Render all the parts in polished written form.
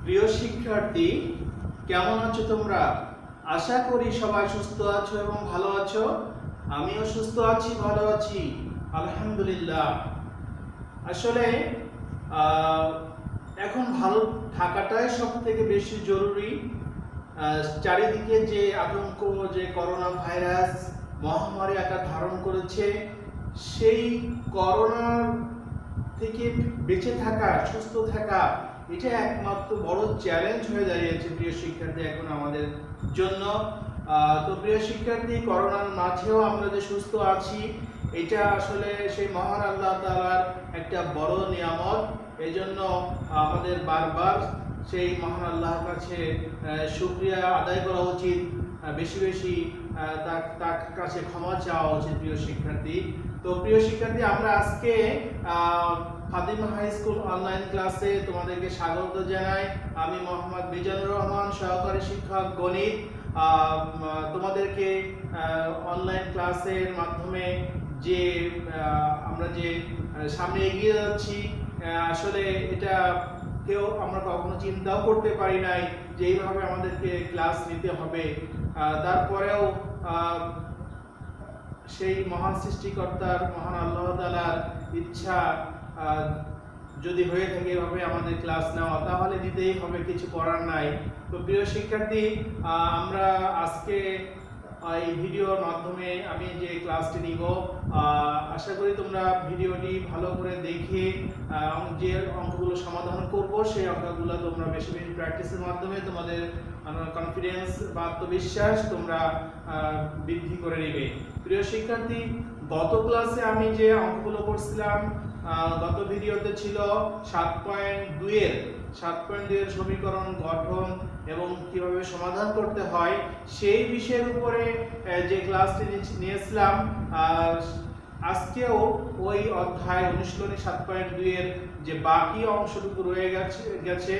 প্রিয় শিক্ষার্থী, কেমন আছো তোমরা? আশা করি সবাই সুস্থ আছো এবং ভালো আছো। আমিও সুস্থ আছি, ভালো আছি, আলহামদুলিল্লাহ। আসলে আহ, এখন ভালো থাকাটাই সব থেকে বেশি জরুরি। চারিদিকে যে আতঙ্ক, যে করোনা ভাইরাস মহামারী আকার ধারণ করেছে, সেই করোনার থেকে বেঁচে থাকা, সুস্থ থাকা, এটা একমাত্র বড় চ্যালেঞ্জ হয়ে দাঁড়িয়েছে প্রিয় শিক্ষার্থী এখন আমাদের জন্য। তো প্রিয় শিক্ষার্থী, করোনার মাঝেও আমরা যে সুস্থ আছি, এটা আসলে সেই মহান আল্লাহ তাআলার একটা বড় নিয়ামত। এই জন্য আমাদের বারবার সেই মহান আল্লাহর কাছে শুকরিয়া আদায় করা উচিত, বেশি বেশি তার কাছে ক্ষমা চাওয়া উচিত প্রিয় শিক্ষার্থী। তো প্রিয় শিক্ষার্থী, আমরা আজকে ফাতিমা হাই স্কুল অনলাইন ক্লাসে তোমাদেরকে স্বাগত জানাই। আমি মোহাম্মদ মিজানুর রহমান, সহকারী শিক্ষক গণিত। তোমাদেরকে অনলাইন ক্লাসের মাধ্যমে যে আমরা যে সামনে এগিয়ে যাচ্ছি, আসলে এটা কেউ আমরা কখনো চিন্তাও করতে পারি নাই যে এইভাবে আমাদেরকে ক্লাস নিতে হবে। তারপরেও সেই মহান সৃষ্টিকর্তার, মহান আল্লাহ তাআলার ইচ্ছা যদি হয়ে থাকে এভাবে আমাদের ক্লাস নেওয়া, তাহলে নিতেই হবে, কিছু করার নাই। তো প্রিয় শিক্ষার্থী, আমরা আজকে এই ভিডিওর মাধ্যমে আমি যে ক্লাসটি নিব, আশা করি তোমরা ভিডিওটি ভালো করে দেখে যে অঙ্কগুলো সমাধান করব, সেই অঙ্কগুলো তোমরা বেশি বেশি প্র্যাকটিসের মাধ্যমে তোমাদের কনফিডেন্স বা আত্মবিশ্বাস তোমরা বৃদ্ধি করে নেবে। প্রিয় শিক্ষার্থী, গত ক্লাসে আমি যে অঙ্কগুলো করছিলাম, গত ভিডিওতে ছিল 7.2 এর সমীকরণ গঠন এবং কিভাবে সমাধান করতে হয় সেই বিষয়ের উপরে যে ক্লাসটি নিয়েছিলাম। আজকেও ওই অধ্যায় অনুশীলনী 7.2 এর যে বাকি অংশটুকু রয়ে গেছে,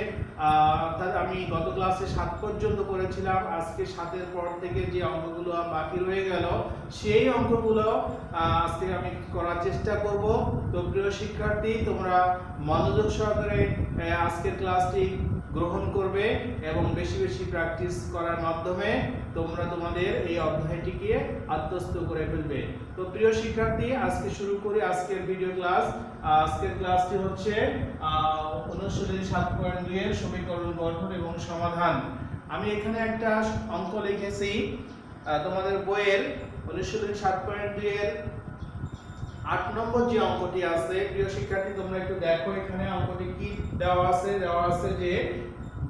অর্থাৎ আমি গত ক্লাসে 7 পর্যন্ত করেছিলাম, আজকে 7 এর পর থেকে যে অঙ্কগুলো বাকি রয়ে গেল সেই অঙ্কগুলো আজকে আমি করার চেষ্টা করব। তো প্রিয় শিক্ষার্থী, তোমরা মনোযোগ সহকারে আজকের ক্লাসটি গ্রহণ করবে এবং বেশি বেশি প্র্যাকটিস করার মাধ্যমে তোমরা তোমাদের এই অধ্যায়টিকে আত্মস্থ করে ফেলবে। তো প্রিয় শিক্ষার্থী, আজকে শুরু করি আজকের ভিডিও ক্লাস। আজকের ক্লাসটি হচ্ছে অনুশীলনী 7.2 এর সমীকরণ গঠন এবং সমাধান। আমি এখানে একটা অঙ্ক লিখেছি তোমাদের বইয়ের অনুশীলনী 7.2 এর 8 নম্বর যে অঙ্কটি আছে। প্রিয় শিক্ষার্থী, তোমরা একটু দেখো এখানে অঙ্কটি কি দেওয়া আছে যে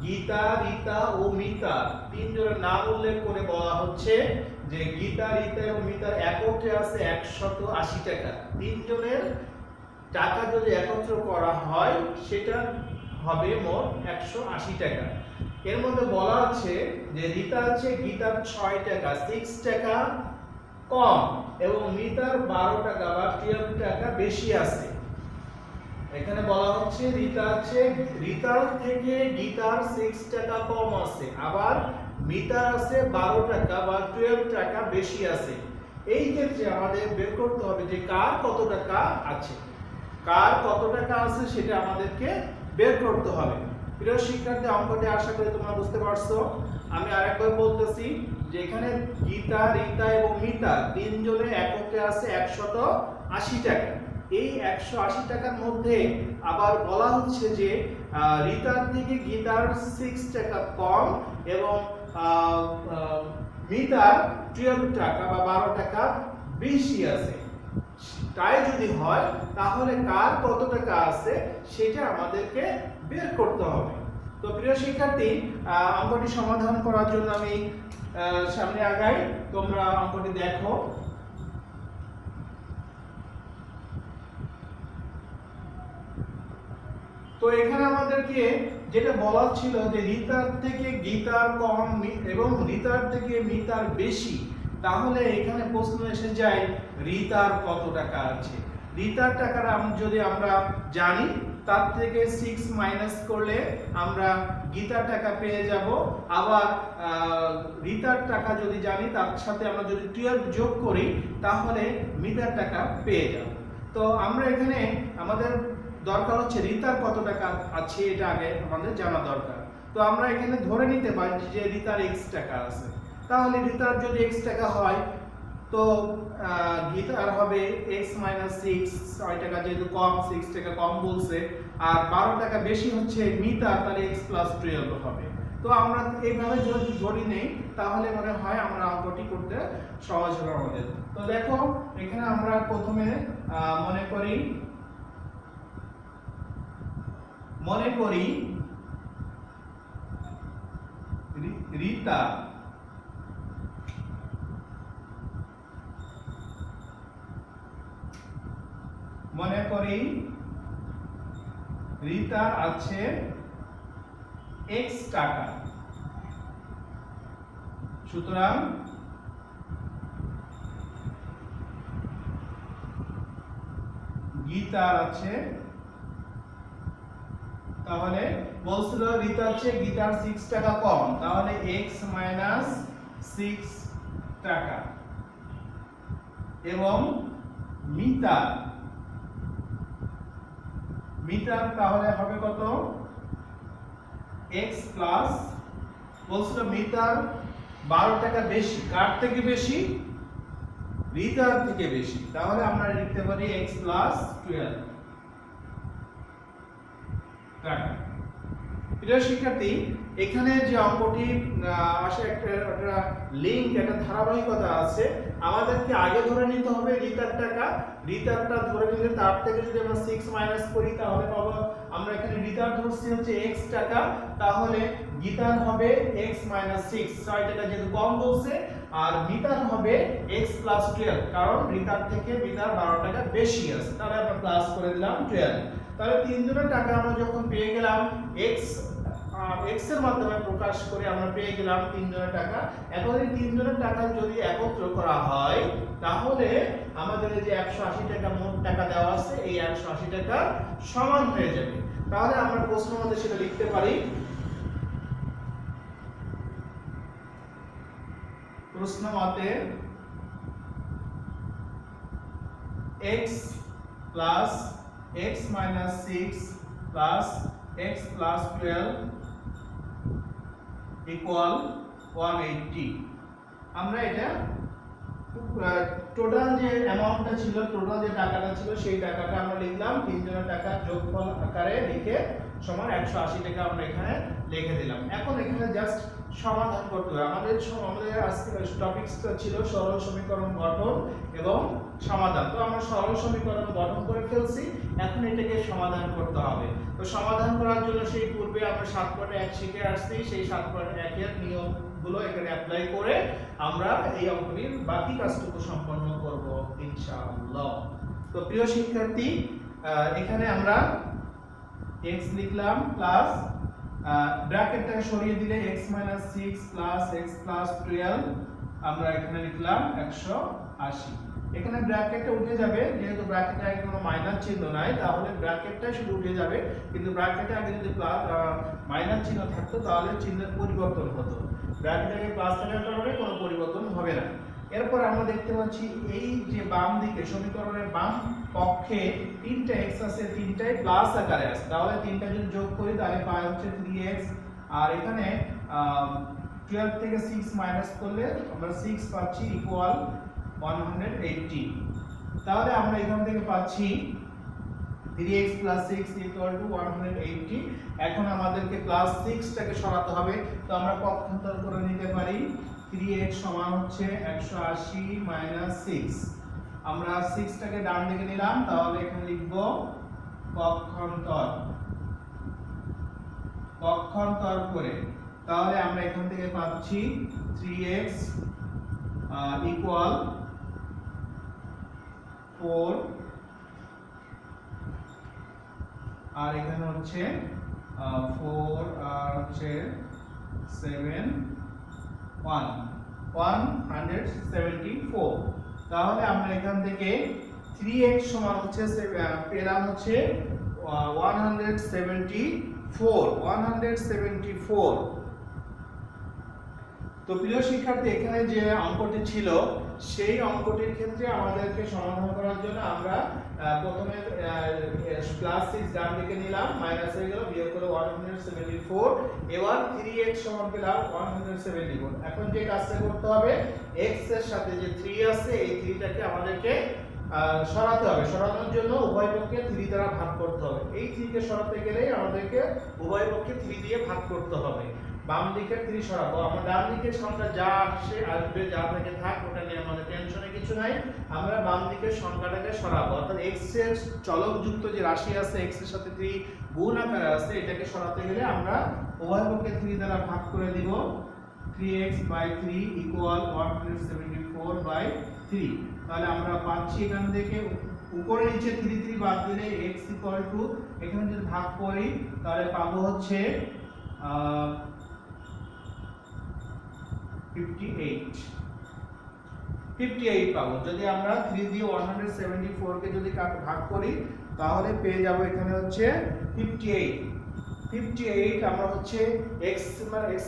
গীতা, রীতা ও মিতা তিনজনের নাম উল্লেখ করে বলা হচ্ছে যে গীতা, রীতা এবং মিতার একত্রে আছে 180 টাকা। তিনজনের টাকা যদি একত্র করা হয় সেটা হবে মোট 180 টাকা। এর মধ্যে বলা আছে যে রীতা আছে গীতার 6 টাকা 6 টাকা কম এবং মিতার 12 টাকা বা 12 টাকা বেশি আছে। এখানে বলা হচ্ছে রীতার থেকে গীতার 6 টাকা কম আছে, আবার মিতার আছে 12 টাকা বা 12 টাকা বেশি আছে। এই ক্ষেত্রে আমাদের বের করতে হবে যে কার কত টাকা আছে, সেটা আমাদেরকে বের করতে হবে। প্রিয় শিক্ষার্থী, অঙ্কটি আশা করি তোমরা বুঝতে পারছো। আমি আরেকবার বলতেছি যে এখানে গীতা, রীতা এবং মিতা তিনজনে একত্রে আছে 180 টাকা। এই 180 টাকার মধ্যে আবার বলা হচ্ছে যে রীতার থেকে গীতার 6 টাকা কম এবং মিতার 12 টাকা বা 12 টাকা বেশি আছে। তাই যদি হয় তাহলে কার কত টাকা আছে সেটা আমাদেরকে বের করতে হবে। তো প্রিয় শিক্ষার্থী, অঙ্কটি সমাধান করার জন্য আমি সামনে আগাই, তোমরা অঙ্কটি দেখো। তো এখানে আমাদেরকে যেটা বলা ছিল যে রীতার থেকে গীতার কম এবং রীতার থেকে মিতার বেশি, তাহলে এখানে প্রশ্ন এসে যায় রীতার কত টাকা আছে। রীতার টাকাটা যদি আমরা জানি, তার থেকে 6 মাইনাস করলে আমরা গীতার টাকা পেয়ে যাব। আবার রীতার টাকা যদি জানি, তার সাথে আমরা যদি 12 যোগ করি তাহলে মিতার টাকা পেয়ে যাব। তো আমরা এখানে আমাদের দরকার হচ্ছে রিতার কত টাকা আছে এটা আগে আমাদের জানা দরকার। তো আমরা এখানে ধরে নিতে পারি যে রিতার x টাকা আছে। তাহলে রিতার যদি x টাকা হয় তো গীতার হবে x - 6, 6 টাকা যেহেতু কম, 6 টাকা কম বলছে, আর 12 টাকা বেশি হচ্ছে মিতার, তাহলে x + 12 হবে। তো আমরা এইভাবে যদি ধরি নেই তাহলে মনে হয় আমরা অঙ্কটি করতে সহজ হবে আমাদের। তো দেখো এখানে আমরা প্রথমে মনে করি রিতা রিতার আছে x টাকা। সুতরাং গীতার আছে, তাহলে বলছিল রিতার চেয়ে গীতার 6 টাকা কম, তাহলে x - 6 টাকা, এবং মিতার তাহলে হবে কত x প্লাস, বলছিল মিতার 12 টাকা বেশি, কার থেকে বেশি? রিতার থেকে বেশি, তাহলে আমরা লিখতে পারি x + 12 টাকা। প্রিয় শিক্ষার্থী, এখানে যে অঙ্কটি আসে একটা লিংক, একটা ধারাবাহিকতা আছে। আমাদেরকে আগে ধরে নিতে হবে রিতার টাকা, রিতারটা ধরে নিলে তার থেকে যদি আমরা 6 মাইনাস করি তাহলে পাবো, আমরা এখানে রিতার ধরছি হচ্ছে x টাকা, তাহলে গীতার হবে x - 6, 6 টাকা যেহেতু কম বলছে, আর মিতার হবে x + 12, কারণ রিতার থেকে মিতার 12 টাকা বেশি আছে, তাহলে আমরা প্লাস করে দিলাম 12। তাহলে তিনজনের টাকা আমরা যখন পেয়ে গেলাম, x এর মাধ্যমে প্রকাশ করে আমরা পেয়ে গেলাম তিনজনের টাকা। এখন এই তিনজনের টাকা যদি একত্র করা হয় তাহলে আমাদের এই যে 180 টাকা মোট টাকা দেওয়া আছে, এই 180 টাকা সমান হয়ে যাবে। তাহলে আমরা প্রশ্ন মতে সেটা লিখতে পারি, প্রশ্ন মতে x plus x minus 6 plus x plus 12 equal 180। আমরা এটা টোটাল যে অ্যামাউন্টটা ছিল, টোটাল যে টাকাটা ছিল সেই টাকাটা আমরা লিখলাম, তিনজনের টাকা যোগফল আকারে লিখে সমান 180 টাকা আমরা এখানে লিখে দিলাম। এখন এখানে জাস্ট সমাধান করতে হবে। আমাদের আজকের টপিকসটা ছিল সরল সমীকরণ গঠন এবং সমাধান। তো আমরা সরল সমীকরণ গঠন করে ফেলছি, এখন এটাকে সমাধান করতে হবে। তো সমাধান করার জন্য সেই পূর্বে আমরা 7.1 শিখে আসছি, সেই 7.1 এর নিয়মগুলো এখানে অ্যাপ্লাই করে আমরা এই অঙ্কটির বাকি কাজটুকু সম্পন্ন করব ইনশাআল্লাহ। তো প্রিয় শিক্ষার্থী, এখানে আমরা x লিখলাম প্লাস ব্র্যাকেটটাকে সরিয়ে দিলে x - 6 প্লাস x প্লাস 12 আমরা এখানে লিখলাম 180। এখানে ব্র্যাকেটটা উঠে যাবে, যেহেতু ব্র্যাকেটে আগে কোনো মাইনাস চিহ্ন নাই তাহলে ব্র্যাকেটটা শুধু উঠে যাবে, কিন্তু ব্র্যাকেটে আগে যদি প্লাস মাইনাস চিহ্ন থাকতো তাহলে চিহ্নের পরিবর্তন হতো। ব্র্যাকেটে প্লাস থাকার কারণে কোনো পরিবর্তন হবে না। এরপর আমরা দেখতে পাচ্ছি এই যে বাম দিকে সমীকরণের বাম পক্ষে 3টা x আছে, 3টাই প্লাস আকারে আছে, তাহলে 3টা যদি যোগ করি তাহলে পাই হচ্ছে 3x, আর এখানে 12 থেকে 6 মাইনাস করলে আমরা 6 পাচ্ছি ইকুয়াল 180। তাহলে আমরা এখান থেকে পাচ্ছি 3x + 6 180। এখন আমাদেরকে প্লাস 6টাকে সরাতে হবে, তো আমরা পক্ষান্তর করে নিতে পারি। 3x সমান হচ্ছে 180 - 6। আমরা 6টাকে ডান দিকে নিলাম, তাহলে এখানে লিখব পক্ষান্তর করে, তাহলে আমরা এখান থেকে পাচ্ছি 3x ইকুয়াল 4, আর এখানে হচ্ছে 4 আর হচ্ছে 7 174। তাহলে আমরা এখান থেকে 3x সমান হচ্ছে পেলাম হচ্ছে 174। তো প্রিয় শিক্ষার্থী, এখানে যে অঙ্কটি ছিল সেই অঙ্কটির ক্ষেত্রে আমাদেরকে সমাধান করার জন্য আমরা প্রথমে +6 ডান দিকে নিলাম, মাইনাস হয়ে গেল, বিয়োগ করে 174, এবার 3x সমান পেলাম 174। এখন যে কাজটা করতে হবে, x এর সাথে যে 3 আছে এই 3টাকে আমাদেরকে সরাতে হবে। সরানোর জন্য উভয় পক্ষে 3 দ্বারা ভাগ করতে হবে। এই 3 কে সরাতে গেলেই আমাদেরকে উভয় পক্ষে 3 দিয়ে ভাগ করতে হবে। বাম দিকের 3 সরাবো, আমরা ডান দিকের সংখ্যা যা আসবে যা থেকে থাক ওটা নিয়ে আমাদের টেনশনে কিছু নাই। আমরা বাম দিকের সংখ্যাটাকে সরাবো, অর্থাৎ x এর চলক যুক্ত যে রাশি আছে x এর সাথে 3 গুণ আকারে আছে, এটাকে সরাতে গেলে আমরা উভয় পক্ষে 3 দ্বারা ভাগ করে দিব। 3x/3 = 174/3। তাহলে আমরা পাচ্ছি এখান থেকে উপরে নিচে 3 3 বাদ দিলে x = এখানে যদি ভাগ করি তাহলে পাবো হচ্ছে 58 পাবো। যদি আমরা 3 দিয়ে 174 কে যদি ভাগ করি তাহলে পেয়ে যাব এখানে হচ্ছে 58 আমরা হচ্ছে x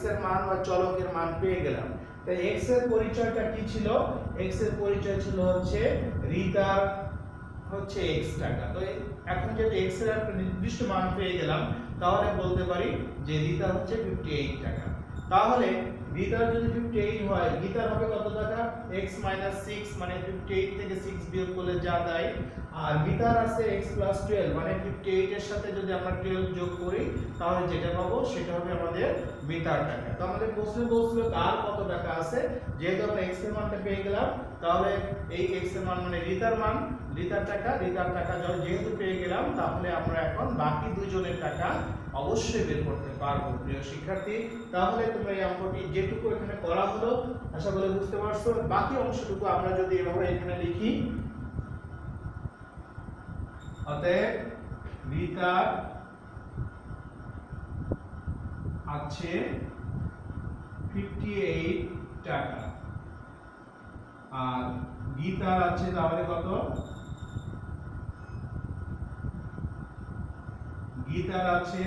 এর মান বা চলকের মান পেয়ে গেলাম। তাই x এর পরিচয়টা কি ছিল? x এর পরিচয় ছিল হচ্ছে রিতার হচ্ছে x টাকা। তো এখন যদি x এর একটা নির্দিষ্ট মান পেয়ে গেলাম তাহলে বলতে পারি যে রিতার হচ্ছে 58 টাকা। তাহলে রিতার যদি 58 হয়, রিতার হবে কত টাকা? x - 6 মানে 58 থেকে 6 বিয়োগ করলে যা দেয়। আর রিতার আছে x + 12 মানে 58 এর সাথে যদি আমরা 12 যোগ করি তাহলে যেটা পাবো সেটা হবে আমাদের রিতার টাকা। তো আমাদের প্রশ্নে বলছিল কার কত টাকা আছে। যেহেতু আমরা x এর মানটা পেয়ে গেলাম তাহলে এই x এর মান মানে রিতার মান, রিতার টাকা যেহেতু পেয়ে গেলাম তাহলে আমরা এখন বাকি দুজনের টাকা অবশ্যই বের করতে পারবো। প্রিয় শিক্ষার্থী, তাহলে তোমরা এই অঙ্কটি যেটুকু এখানে করা হলো আশা করি বুঝতে পারছো। বাকি অংশটুকু আমরা যদি এভাবে এখানে লিখি, অতএব রিতার আছে 58 টাকা আর গীতার আছে তাহলে কত? গীতার আছে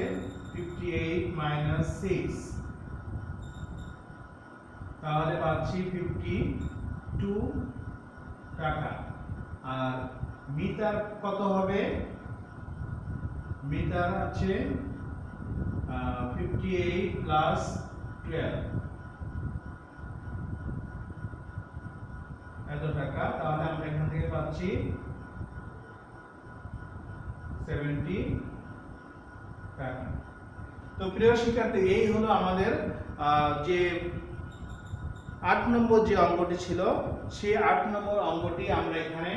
58 - 6 তাহলে পাচ্ছি 52 টাকা। আর মিতার কত হবে? মিতার আছে 58 + 12 এত টাকা। তাহলে আমরা এখান থেকে পাচ্ছি 70 টাকা। তো প্রিয় শিক্ষার্থী, এই হলো আমাদের যে 8 নম্বর যে অঙ্কটি ছিল সেই 8 নম্বর অঙ্কটি আমরা এখানে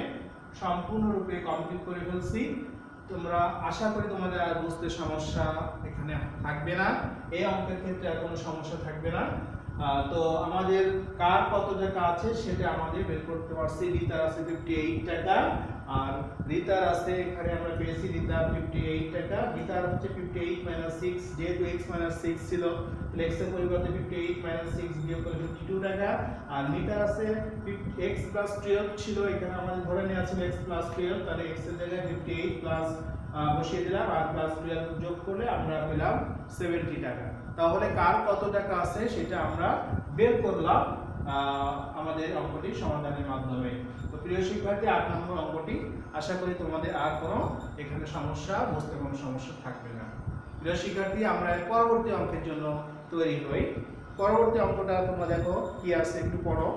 সম্পূর্ণরূপে কমপ্লিট করে ফেলছি। তোমরা আশা করি তোমাদের আর বুঝতে সমস্যা এখানে থাকবে না, এই অঙ্কের ক্ষেত্রে আর কোনো সমস্যা থাকবে না। তো আমাদের কার কত টাকা আছে সেটা আমাদের বের করতে পারছি। রিতার আছে 58 টাকা আর রিতার আছে এখানে আমরা পেয়েছি রিতার 58 টাকা। রিতার হচ্ছে 58 - 6, যেহেতু x - 6 ছিল তাহলে x এর পরিবর্তে 58 - 6 বিয়োগ করে 52 টাকা। আর রিতার আছে x + 12 ছিল, এখানে আমাদের ধরে নেওয়া ছিল x + 12, তাহলে x এর জায়গায় 58 প্লাস বসিয়ে দিলাম আর +12 যোগ করলে আমরা পেলাম 70 টাকা। তাহলে কার কত টাকা আছে সেটা আমরা বের করলাম আমাদের অঙ্কটি সমাধানের মাধ্যমে। তো প্রিয় শিক্ষার্থী, 8 নম্বর অঙ্কটি আশা করি তোমাদের আর কোনো এখানে বুঝতে কোনো সমস্যা থাকবে না। প্রিয় শিক্ষার্থী, আমরা পরবর্তী অঙ্কের জন্য তৈরি হই। পরবর্তী অঙ্কটা তোমরা দেখো কি আছে, একটু পড়ো।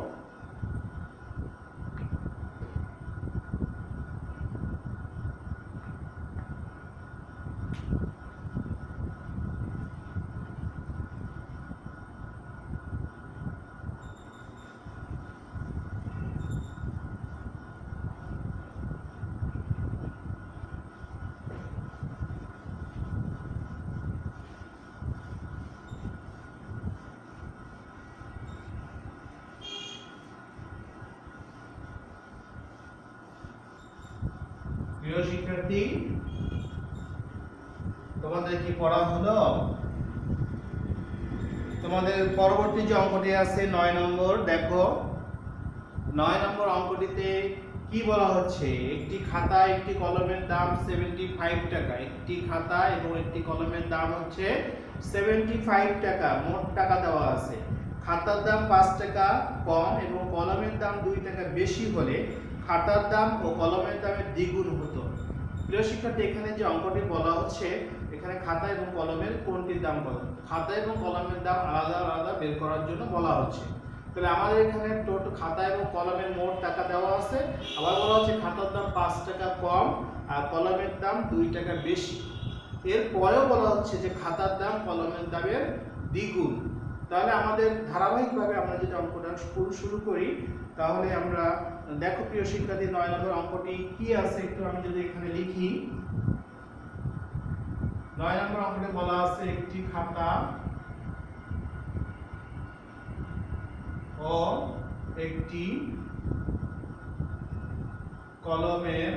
প্রিয় শিক্ষার্থী, তোমাদের কি পড়া হলো? তোমাদের পরবর্তী যে অঙ্কটি আছে 9 নম্বর, দেখো 9 নম্বর অঙ্কটিতে কি বলা হচ্ছে? একটি খাতা একটি কলমের দাম 75 টাকা। একটি খাতা এবং একটি কলমের দাম হচ্ছে 75 টাকা, মোট টাকা দেওয়া আছে। খাতার দাম 5 টাকা কম এবং কলমের দাম 2 টাকা বেশি হলে খাতার দাম ও কলমের দামের দ্বিগুণ হতো। প্রিয় শিক্ষার্থী, এখানে যে অঙ্কটি বলা হচ্ছে, এখানে খাতা এবং কলমের কোনটির দাম কত? খাতা এবং কলমের দাম আলাদা আলাদা বের করার জন্য বলা হচ্ছে। তাহলে আমাদের এখানে টোটাল খাতা এবং কলমের মোট টাকা দেওয়া আছে। আবার বলা হচ্ছে খাতার দাম 5 টাকা কম আর কলমের দাম 2 টাকা বেশি। এরপরেও বলা হচ্ছে যে খাতার দাম কলমের দামের দ্বিগুণ। তাহলে আমাদের ধারাবাহিকভাবে আমরা যদি অঙ্কটা শুরু করি, তাহলে আমরা দেখো প্রিয় শিক্ষার্থী, 9 নম্বর অঙ্কটি কি আছে একটু আমি যদি এখানে লিখি। 9 নম্বর অঙ্কটি বলা আছে একটি খাতা ও একটি কলমের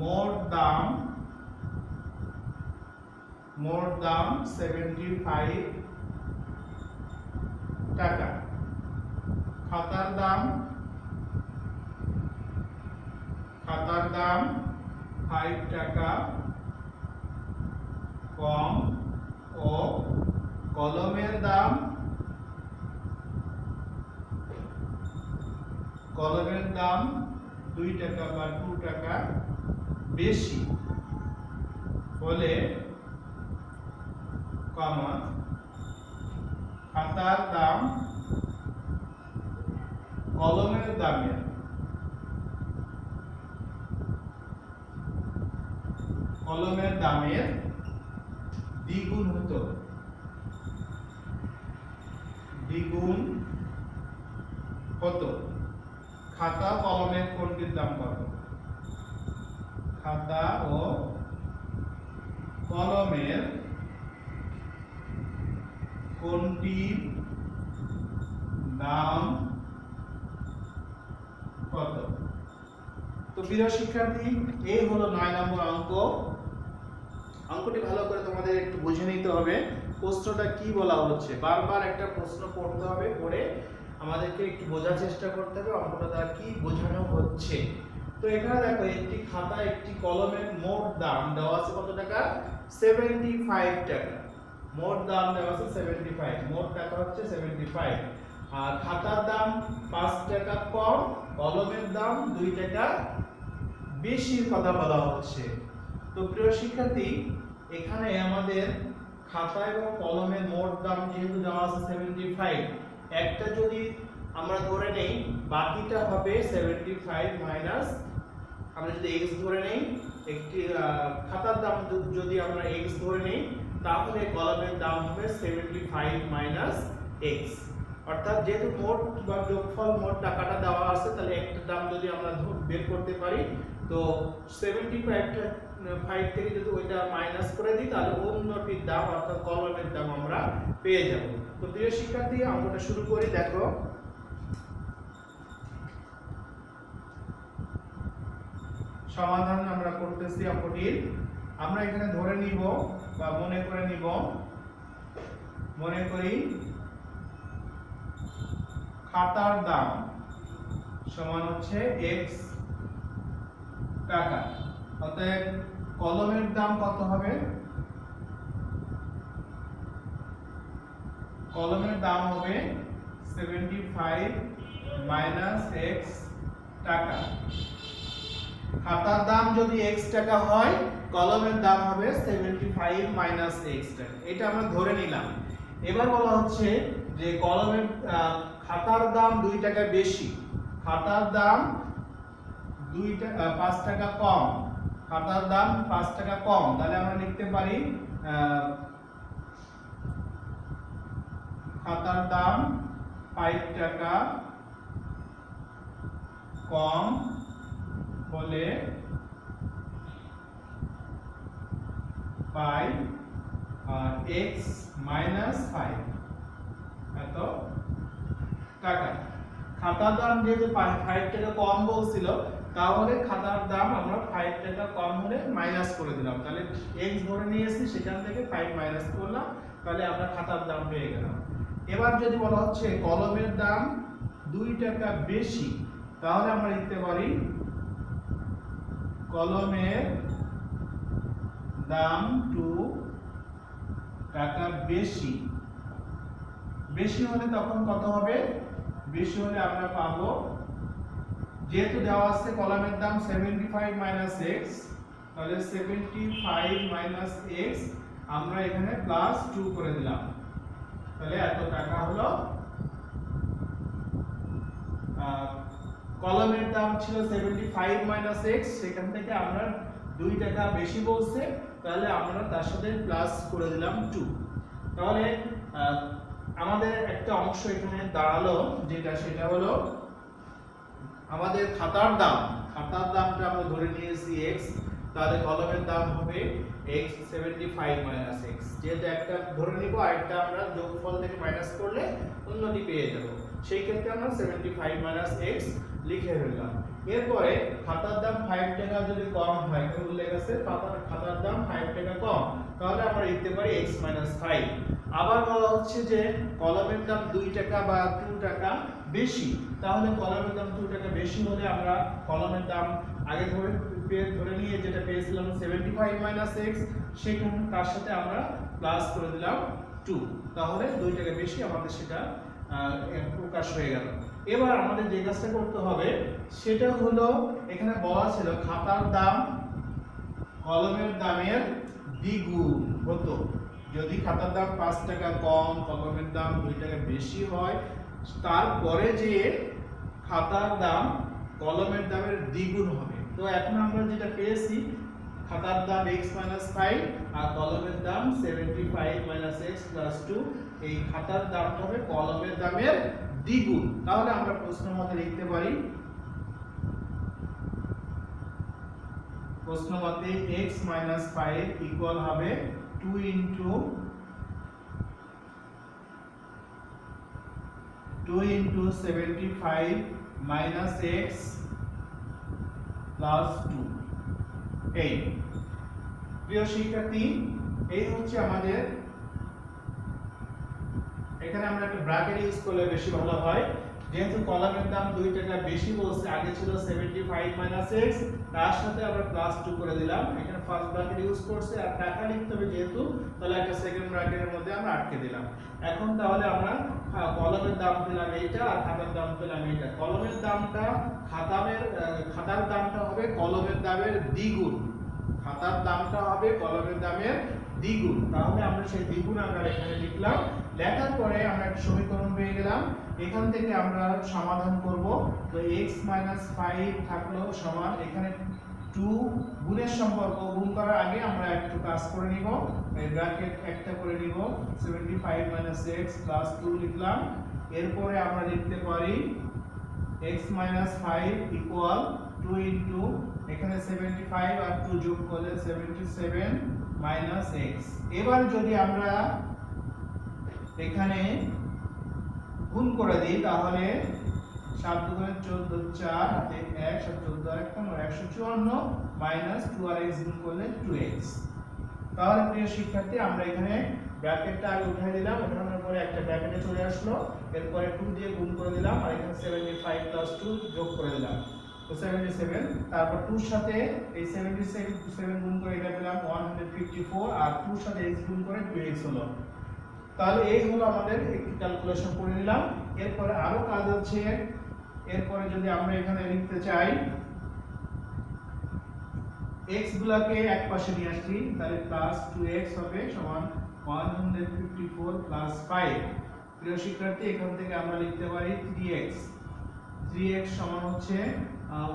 মোট দাম 75 টাকা। খাতার দাম 5 টাকা কম ও কলমের দাম 2 টাকা বা 2 টাকা বেশি হলে খাতার দাম কলমের দামের দ্বিগুণ হতো। খাতা কলমের কোনটির দাম কত? খাতা ও কলমের কোনটির দাম কত? তো প্রিয় শিক্ষার্থী, এই হলো 9 নম্বর অঙ্ক। অঙ্কটি ভালো করে তোমাদের একটু বুঝে নিতে হবে প্রশ্নটা কি বলা হচ্ছে। বারবার একটা প্রশ্ন পড়তে হবে, পড়ে আমাদেরকে একটু বোঝার চেষ্টা করতে হবে অঙ্কটা দ্বারা কি বোঝানো হচ্ছে। তো এখানে দেখো একটি খাতা একটি কলমের মোট দাম দেওয়া আছে কত টাকা? 75 টাকা। মোট দাম দেওয়া আছে 75, মোট টাকা হচ্ছে 75। আর খাতার দাম 5 টাকা কম, কলমের দাম 2 টাকা বেশির কথা বলা হচ্ছে। তো প্রিয় শিক্ষার্থী, এখানে আমাদের খাতা এবং কলমের মোট দাম যেহেতু দেওয়া আছে 75, একটা যদি আমরা ধরে নেই, বাকিটা হবে 75 মাইনাস, আমরা যদি x ধরে নেই, একটি খাতার দাম যদি আমরা x ধরে নেই, তাহলে কলমের দাম হবে 75 মাইনাস x। অর্থাৎ যেহেতু মোট বা যোগফল মোট টাকাটা দেওয়া আছে, তাহলে একটা দাম যদি আমরা বের করতে পারি, তো 75 থেকে যদি ওইটা মাইনাস করে দিই, তাহলে অন্যটির দাম অর্থাৎ কলমের দাম আমরা পেয়ে যাব। তো প্রিয় শিক্ষার্থী, অঙ্কটা শুরু করি। দেখো সমাধান আমরা করতেছি অঙ্কটির। আমরা এখানে ধরে নিব বা মনে করি খাতার দাম সমান হচ্ছে x টাকা। অতএব কলমের দাম কত হবে? কলমের দাম হবে 75 মাইনাস x টাকা। খাতার দাম যদি x টাকা হয়, কলমের দাম হবে 75 মাইনাস x টাকা। এটা আমরা ধরে নিলাম। এবার বলা হচ্ছে যে কলমের খাতার দাম 2 টাকা বেশি, খাতার দাম 5 টাকা কম, খাতার দাম 5 টাকা কম। তাহলে আমরা লিখতে পারি খাতার দাম 5 টাকা কম হলে 5 আর x মাইনাস 5 এত টাকা। খাতার দাম যেহেতু 5 টাকা কম বলছিল, তাহলে খাতার দাম আমরা 5 টাকা কম হলে মাইনাস করে দিলাম। তাহলে x ধরে নিয়েছি, সেখান থেকে 5 মাইনাস করলাম, তাহলে আমরা খাতার দাম পেয়ে গেলাম। এবার যদি বলা হচ্ছে কলমের দাম 2 টাকা বেশি, তাহলে আমরা লিখতে পারি কলমের দাম 2 টাকা বেশি বেশি হলে তখন কত হবে? বেশি হলে আমরা পাবো, যেহেতু দেওয়া আছে কলামের দাম 75 মাইনাস এক্স, তাহলে 75 মাইনাস এক্স আমরা এখানে প্লাস 2 করে দিলাম, তাহলে এত টাকা হলো। কলামের দাম ছিল 75 মাইনাস এক্স, সেখান থেকে আমরা 2 টাকা বেশি বলছে, তাহলে আমরা তার সাথে প্লাস করে দিলাম 2। তাহলে আমাদের একটা অংশ এখানে দাঁড়ালো যেটা, সেটা হলো আমাদের খাতার দামটা আমরা ধরে নিয়েছি x, তাহলে কলমের দাম হবে x 75 মাইনাস x, যেহেতু একটা ধরে নিব আরেকটা আমরা যোগফল থেকে মাইনাস করলে অন্যটি পেয়ে যাব, সেই ক্ষেত্রে আমরা 75 মাইনাস x লিখে ফেললাম। এরপরে খাতার দাম 5 টাকা যদি কম হয়, এখানে উল্লেখ আছে খাতার দাম 5 টাকা কম, তাহলে আমরা লিখতে পারি x 5। আবার বলা হচ্ছে যে কলমের দাম 2 টাকা বা 2 টাকা বেশি, তাহলে কলমের দাম 2 টাকা বেশি হলে আমরা কলমের দাম আগে ধরে নিয়ে যেটা পেয়েছিলাম 75 মাইনাস x, সেখানে তার সাথে আমরা প্লাস করে দিলাম 2, তাহলে 2 টাকা বেশি আমাদের সেটা প্রকাশ হয়ে গেল। এবার আমাদের যে কাজটা করতে হবে সেটা হলো, এখানে বলা ছিল খাতার দাম কলমের দামের দ্বিগুণ হতো, যদি খাতার দাম 5 টাকা কম কলমের দাম 2 টাকা বেশি হয়, তারপরে যে খাতার দাম কলমের দামের দ্বিগুণ হবে। তো এখন আমরা যেটা পেয়েছি খাতার দাম x 5 আর কলমের দাম 75 x + 2, এই খাতার দামটা হবে কলমের দামের দ্বিগুণ। তাহলে আমরা প্রশ্নের মধ্যে লিখতে পারি, প্রশ্ন মতে x 5 ইকুয়াল হবে 2 into 75 minus x plus 2। এই প্রিয় শিক্ষার্থী, এই হচ্ছে আমাদের, এখানে আমরা একটা ব্র্যাকেট ইউজ করলে বেশি ভালো হয়, যেহেতু কলামের দাম 2 টাকা বেশি বলছে, আগে ছিল 75 মাইনাস x, তার সাথে আমরা প্লাস 2 করে দিলাম, এখানে ফার্স্ট ব্র্যাকেট ইউজ করছে আর টাকা লিখতে হবে যেহেতু, তাহলে একটা সেকেন্ড ব্র্যাকেটের মধ্যে আমরা আটকে দিলাম। এখন তাহলে আমরা কলমের দাম পেলাম এইটা আর খাতার দাম পেলাম এইটা। কলমের দামটা খাতার দামটা হবে কলমের দামের দ্বিগুণ, খাতার দামটা হবে কলমের দামের দ্বিগুণ, তাহলে আমরা সেই দ্বিগুণ আমরা এখানে লিখলাম। লেখার পরে আমরা একটা সমীকরণ পেয়ে গেলাম, এখান থেকে আমরা সমাধান করব। তো x 5 থাকলো সমান, এখানে 2 গুণের সম্পর্ক, গুণ করার আগে আমরা একটু কাজ করে নিব, এই ব্র্যাকেট একটা করে নিব, 75 x + 2 লিখলাম। এরপরে আমরা লিখতে পারি x 5 ইকুয়াল 2 ইনটু, এখানে 75 আর 2 যোগ করলে 77 x। এবার যদি আমরা এখানে গুণ করে দিই, তাহলে 7 দুগুণে 14, 4 হাতে 1, 7 14 154 মাইনাস 2 আর x গুণ করলে 2x। তাহলে প্রিয় শিক্ষার্থী, আমরা এখানে ব্র্যাকেটটা আগে উঠিয়ে দিলাম, উঠানোর পরে একটা ব্র্যাকেটে চলে আসলো, এরপরে 2 দিয়ে গুণ করে দিলাম আর এখানে 75 + 2 যোগ করে দিলাম, তো 77, তারপর 2 এর সাথে এই 77 গুণ করে এটা পেলাম 154 আর 2 এর সাথে x গুণ করে 2x হলো। তাহলে এই হলো আমাদের একটু ক্যালকুলেশন করে নিলাম। এরপরে আরো কাজ আছে, এরপরে যদি আমরা এখানে লিখতে চাই x গুলাকে এক পাশে নিয়ে আসি, তাহলে প্লাস 2x হবে সমান 154 + 5। প্রিয় শিক্ষার্থী, এখান থেকে আমরা লিখতে পারি 3x সমান হচ্ছে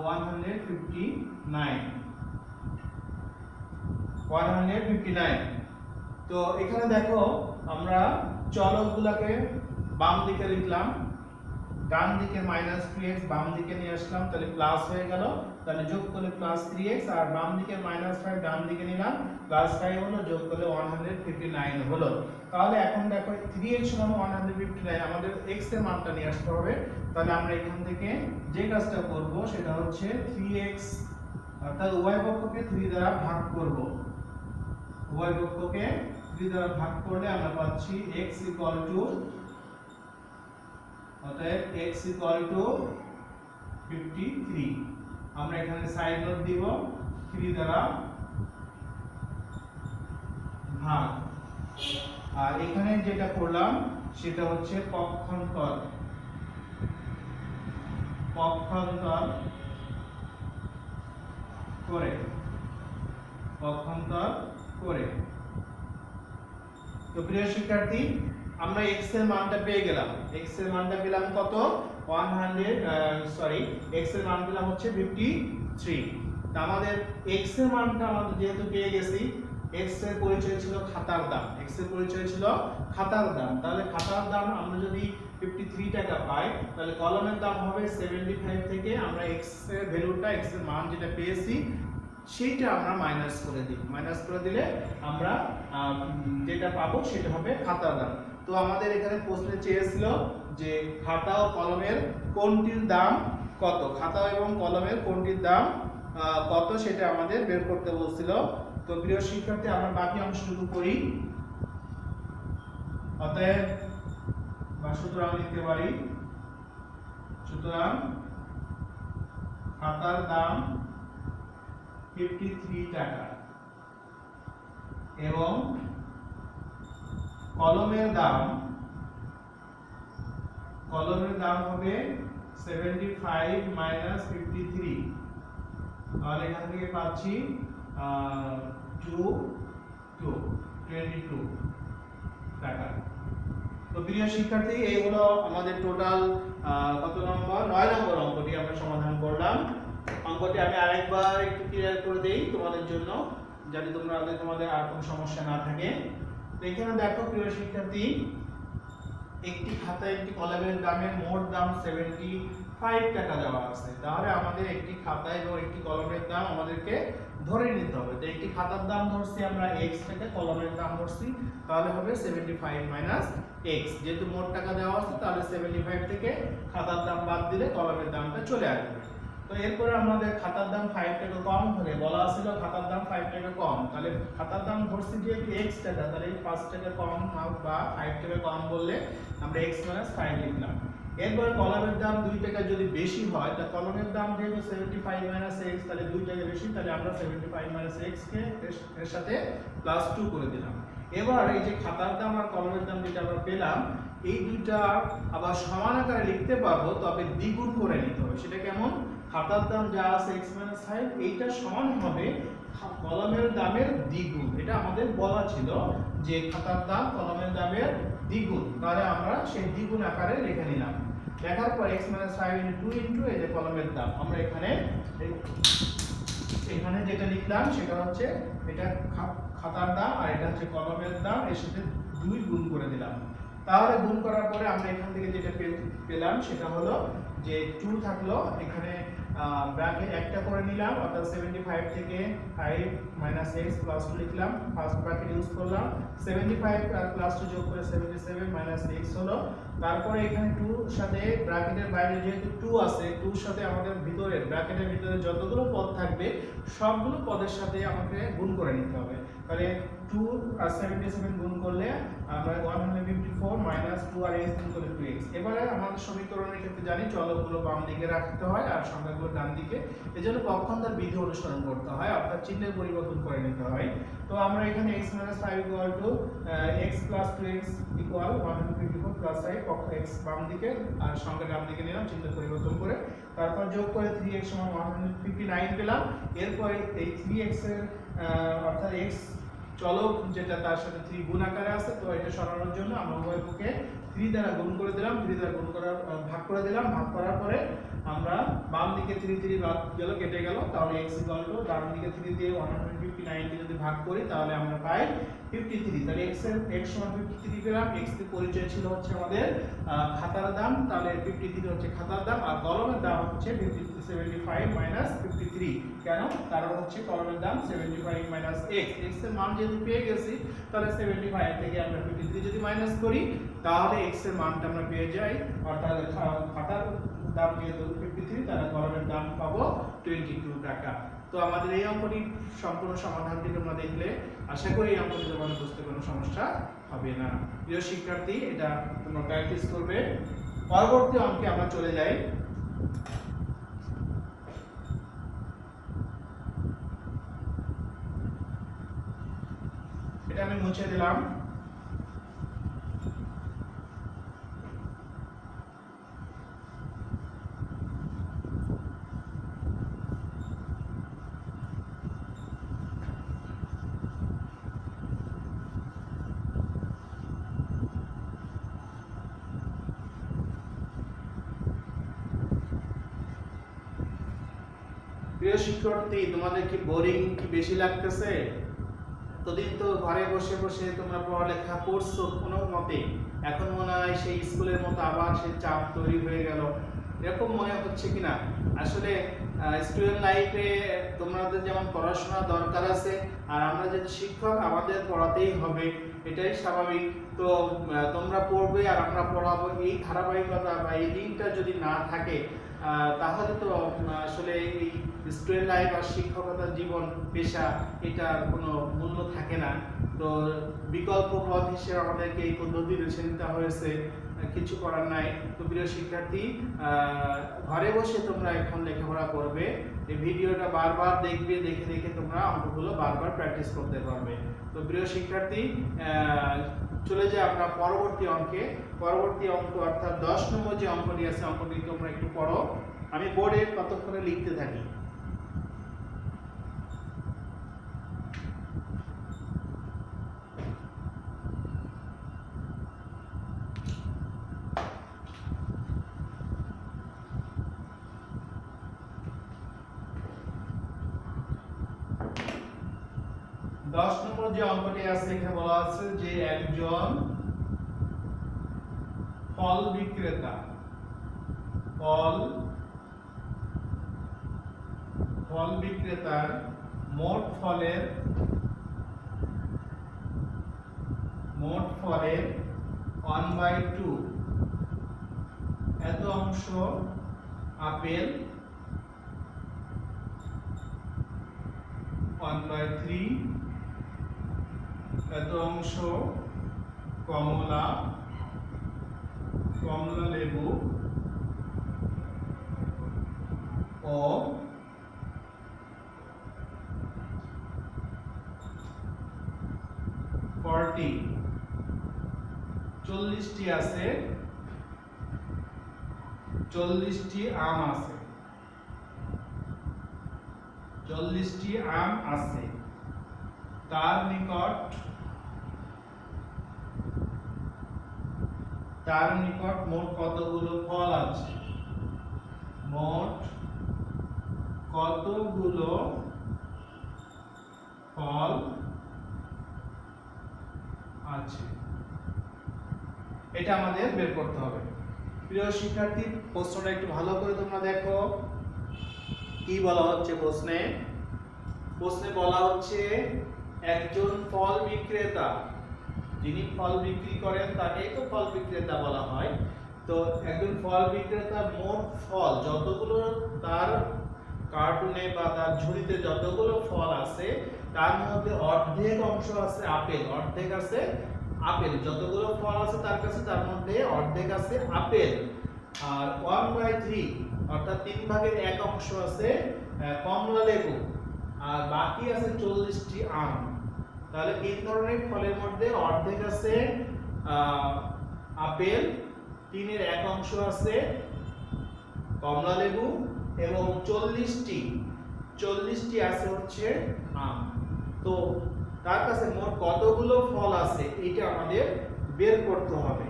159। তো এখানে দেখো আমরা চলকগুলোকে বাম দিকে লিখলাম, ডান দিকে -2x বাম দিকে নিয়ে আসলাম, তাহলে প্লাস হয়ে গেল, তাহলে যোগ করলে +3x আর বাম দিকে -5 ডান দিকে নিলাম, +5 হলো, যোগ করলে 159 হলো। তাহলে এখন দেখো 3x সমান 159, আমাদের x এর মানটা নিয়ে আসতে হবে। তাহলে আমরা এখান থেকে যে কাজটা করব সেটা হচ্ছে 3x, অর্থাৎ উভয় পক্ষকে 3 দ্বারা ভাগ করব, উভয় পক্ষকে 3 দ্বারা ভাগ করলে আমরা পাচ্ছি x অতএব x 53। আমরা এখানে সাইড নোট দিব, 3 দ্বারা ভাগ। আর এখানে যেটা করলাম সেটা হচ্ছে পক্ষান্তর করে তো প্রিয় শিক্ষার্থী, আমরা x এর মানটা পেয়ে গেলাম। x এর মানটা পেলাম কত? 100 x এর মান পেলাম হচ্ছে 53। তো আমাদের x এর মানটা আমাদের যেহেতু পেয়ে গেছি, x এর পরিচয় ছিল খাতার দাম, তাহলে খাতার দাম আমরা যদি 53 টাকা পাই, তাহলে কলমের দাম হবে 75 থেকে আমরা x এর ভ্যালুটা, x এর মান যেটা পেয়েছি সেইটা আমরা মাইনাস করে দিলে আমরা যেটা পাবো সেটা হবে খাতার দাম। তো আমাদের এখানে প্রশ্নে চেয়েছিল যে খাতা ও কলমের কোনটির দাম কত, খাতা এবং কলমের কোনটির দাম কত সেটা আমাদের বের করতে বলছিল। তো প্রিয় শিক্ষার্থী, আমরা বাকি অংশটুকু করি। অতএব সুতরাং লিখতে পারি, সুতরাং খাতার দাম 53 টাকা এবং কলমের দাম হবে 75 মাইনাস 53। তাহলে এখান থেকে পাচ্ছি 22 টাকা। তো প্রিয় শিক্ষার্থী, এই হলো আমাদের টোটাল কত নম্বর, 9 নম্বর অঙ্কটি আমরা সমাধান করলাম। অঙ্কটি আমি আরেকবার একটু ক্লিয়ার করে দেই তোমাদের জন্য, যাতে তোমাদের আর কোনো সমস্যা না থাকে। তো এখানে দেখো প্রিয় শিক্ষার্থী, একটি খাতা একটি কলমের দামের মোট দাম 75 টাকা দেওয়া আছে। তাহলে আমাদের একটি খাতা এবং একটি কলমের দাম আমাদেরকে ধরে নিতে হবে। তো একটি খাতার দাম ধরছি আমরা x থেকে, কলমের দাম ধরছি, তাহলে হবে 75 মাইনাস x। যেহেতু মোট টাকা দেওয়া আছে, তাহলে 75 থেকে খাতার দাম বাদ দিলে কলমের দামটা চলে আসবে। তো এরপরে আমাদের খাতার দাম 5 টাকা কম হলে, বলা ছিল খাতার দাম 5 টাকা কম, তাহলে খাতার দাম ধরছি যে x টাকা, তাহলে 5 টাকা কম বা 5 টাকা কম বললে আমরা x 5 লিখলাম। এরপরে কলমের দাম 2 টাকা যদি বেশি হয়, তা কলমের দাম যেহেতু 75 x, তাহলে 2 টাকা বেশি, তাহলে আমরা 75 x কে এর সাথে +2 করে দিলাম। এবার এই যে খাতার দাম আর কলমের দাম যেটা আমরা পেলাম, এই দুইটা আবার সমান আকারে লিখতে পারবো, তবে দ্বিগুণ করে নিতে হবে। সেটা কেমন? খাতার দাম যা আছে x 5, এইটা সমান হবে কলমের দামের দ্বিগুণ। এটা আমাদের বলা ছিল যে খাতার দাম কলমের দামের দ্বিগুণ, তাহলে আমরা সেই দ্বিগুণ আকারে লিখে নিলাম। লেখার পর x 5 * 2 এই যে কলমের দাম, আমরা এখানে যেটা লিখলাম সেটা হচ্ছে এটা খাতার দাম আর এটা হচ্ছে কলমের দাম, এর সাথে 2 গুণ করে দিলাম। তাহলে গুণ করার পরে আমরা এখান থেকে যেটা পেলাম সেটা হলো যে 2 থাকলো, এখানে ব্র্যাকেট একটা করে নিলাম, অর্থাৎ 75 থেকে 5 - x + 2 লিখলাম, ফার্স্ট ব্র্যাকেট ইউজ করলাম, 75 + 2 যোগ করে 77 - x হলো। তারপরে এখানে 2 এর সাথে ব্র্যাকেটের বাইরে যেহেতু 2 আছে, 2 এর সাথে আমাদের ভিতরে ব্র্যাকেটের ভিতরে যতগুলো পদ থাকবে সবগুলো পদের সাথে আমাকে গুণ করে নিতে হবে। তাহলে 2 আর 77 গুণ করলে আমরা 154 - 2 আর x গুণ করলে 2x। এবারে আমাদের সমীকরণের ক্ষেত্রে জানি চলকগুলো বাম দিকে রাখতে হয় আর সংখ্যাগুলো ডান দিকে, এজন্য পক্ষান্তর বিধি অনুসরণ করতে হয়, অর্থাৎ চিহ্নের পরিবর্তন করে নিতে হয়। তো আমরা এখানে x - 5 x + 2x = 154 + 5, পক্ষ x বাম দিকে আর সংখ্যা ডান দিকে নিলাম চিহ্ন পরিবর্তন করে। তারপর যোগ করে 3x = 159 পেলাম। এরপরে এই 3x এর অর্থাৎ x চলক যেটা তার সাথে 3 গুণ আকারে আছে, তো এটা সরানোর জন্য আমরা উভয় পক্ষে 3 দ্বারা গুণ করে দিলাম, 3 দ্বারা গুণ করার ভাগ করে দিলাম। ভাগ করার পরে আমরা বাম দিকে 3 বাদ গেল, কেটে গেল, তাহলে x = ডান দিকে 3 দিয়ে 159 কে যদি ভাগ করি তাহলে আমরা পাই 53। তাহলে x = 53 পেলাম। x এর পরিচয় ছিল হচ্ছে আমাদের খাতার দাম, তাহলে 53 হচ্ছে খাতার দাম, আর কলমের দাম হচ্ছে 75 - 53। কেন? কারণ হচ্ছে কলমের দাম 75 - x, x এর মান যেহেতু পেয়ে গেছি, তাহলে 75 থেকে আমরা 53 যদি মাইনাস করি তাহলে x এর মানটা আমরা পেয়ে যাই, অর্থাৎ খাতার দাম যেহেতু 53, তাহলে কলমের দাম পাবো 22 টাকা। তো আমাদের এই অঙ্কটি সম্পূর্ণ সমাধানটি তোমরা দেখলে আশা করি এই অঙ্কটি তোমাদের বুঝতে কোনো সমস্যা হবে না। প্রিয় শিক্ষার্থী, এটা তোমরা প্র্যাকটিস করবে। পরবর্তী অঙ্কে আমরা চলে যাই। এটা আমি মুছে দিলাম। প্রিয় শিক্ষার্থী, তোমাদের কি বোরিং কি বেশি লাগতেছে? এতদিন তো ঘরে বসে বসে তোমরা পড়ালেখা করছো কোনো মতে, এখন মনে হয় সেই স্কুলের মতো আবার সেই চাপ তৈরি হয়ে গেল, এরকম মনে হচ্ছে কিনা? আসলে স্টুডেন্ট লাইফে তোমাদের যেমন পড়াশোনা দরকার আছে, আর আমরা যে শিক্ষক আমাদের পড়াতেই হবে, এটাই স্বাভাবিক। তো তোমরা পড়বে আর আমরা পড়াবো, এই ধারাবাহিকতা বা এই লিঙ্কটা যদি না থাকে তাহলে তো আসলে এই স্টুডেন্ট লাইফ আর শিক্ষকতার জীবন পেশা এটার কোনো মূল্য থাকে না। তো বিকল্প পথ হিসেবে আমাদেরকে এই পদ্ধতি বেছে নিতে হয়েছে, কিছু করার নাই। তো প্রিয় শিক্ষার্থী, ঘরে বসে তোমরা এখন লেখাপড়া করবে, এই ভিডিওটা বারবার দেখবে, দেখে দেখে তোমরা অঙ্কগুলো বারবার প্র্যাকটিস করতে পারবে। তো প্রিয় শিক্ষার্থী, চলে যাই আমরা পরবর্তী অঙ্কে। পরবর্তী অঙ্ক অর্থাৎ 10 নম্বর যে অঙ্কটি আছে, অঙ্কটি তোমরা একটু পড়ো, আমি বোর্ডে ততক্ষণে লিখতে থাকি। দশ নম্বর যে অঙ্কটি আছে, এখানে বলা আছে যে একজন ফল বিক্রেতা ফল বিক্রেতার মোট ফলের 1/2 এত অংশ আপেল, 1/3 এত অংশ কমলা লেবু ও 40টি আছে, 40টি আম আছে, 40টি আম আছে, তার নিকট মোট কতগুলো ফল আছে? মোট কতগুলো ফল আছে, এটা আমাদের বের করতে হবে। প্রিয় শিক্ষার্থী, প্রশ্নটা একটু ভালো করে তোমরা দেখো, কি বলা হচ্ছে প্রশ্নে বলা হচ্ছে একজন ফল বিক্রেতা, যিনি ফল বিক্রি করেন তাকেই তো ফল বিক্রেতা বলা হয়। তো একজন ফল বিক্রেতা মোট ফল যতগুলো তার কার্টুনে বা তার ঝুড়িতে যতগুলো ফল আছে, তার মধ্যে অর্ধেক অংশ আছে আপেল, যতগুলো ফল আছে তার কাছে, তার মধ্যে অর্ধেক আছে আপেল। আর 1/3 অর্থাৎ 3/1 অংশ আছে কমলা লেবু, আর বাকি আছে 40টি আম। তাহলে তিন ধরনের ফলের মধ্যে অর্ধেক আছে আপেল, 3/1 অংশ আছে কমলা লেবু, এবং 40টি আছে হচ্ছে আম। তো তার কাছে মোট কতগুলো ফল আছে এটা আমাদের বের করতে হবে।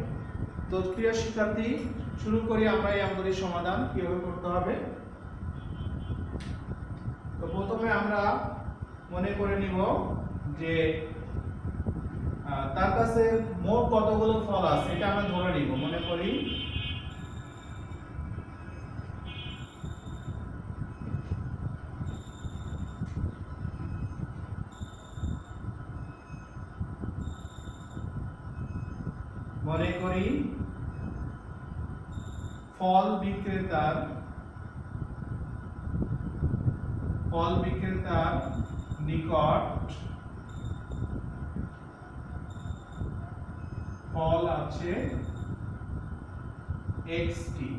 তো প্রিয় শিক্ষার্থী, শুরু করি আমরা এই অঙ্কটির সমাধান কিভাবে করতে হবে। তো প্রথমে আমরা মনে করে নিব যে তার কাছে মোট কতগুলো ফল আছে, এটা আমরা ধরে নিব। মনে করি ফল বিক্রেতার নিকট ফল আছে xটি,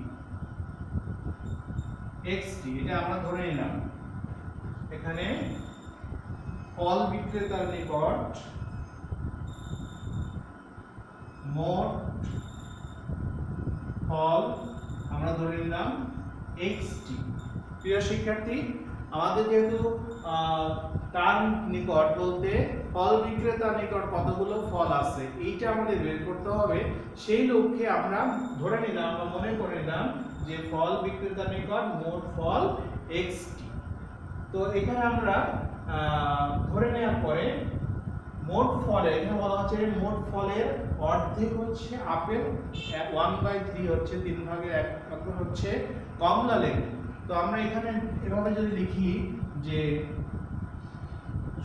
এটা আমরা ধরে নিলাম। এখানে ফল বিক্রেতার নিকট মোট ফল আমরা ধরে নিলাম xটি। প্রিয় শিক্ষার্থী, আমাদের যেহেতু তার নিকট বলতে ফল বিক্রেতার নিকট কতগুলো ফল আছে এইটা আমাদের বের করতে হবে, সেই লক্ষ্যে আমরা ধরে নিলাম, আমরা মনে করে নিলাম যে ফল বিক্রেতার নিকট মোট ফল xটি। তো এখানে আমরা ধরে নেওয়ার পরে মোট ফলে এখানে বলা হচ্ছে মোট ফলের অর্ধেক হচ্ছে আপেল, 1/3 হচ্ছে 3 ভাগের 1 ভাগ হচ্ছে কমলা লেবু। তো আমরা এখানে এভাবে যদি লিখি যে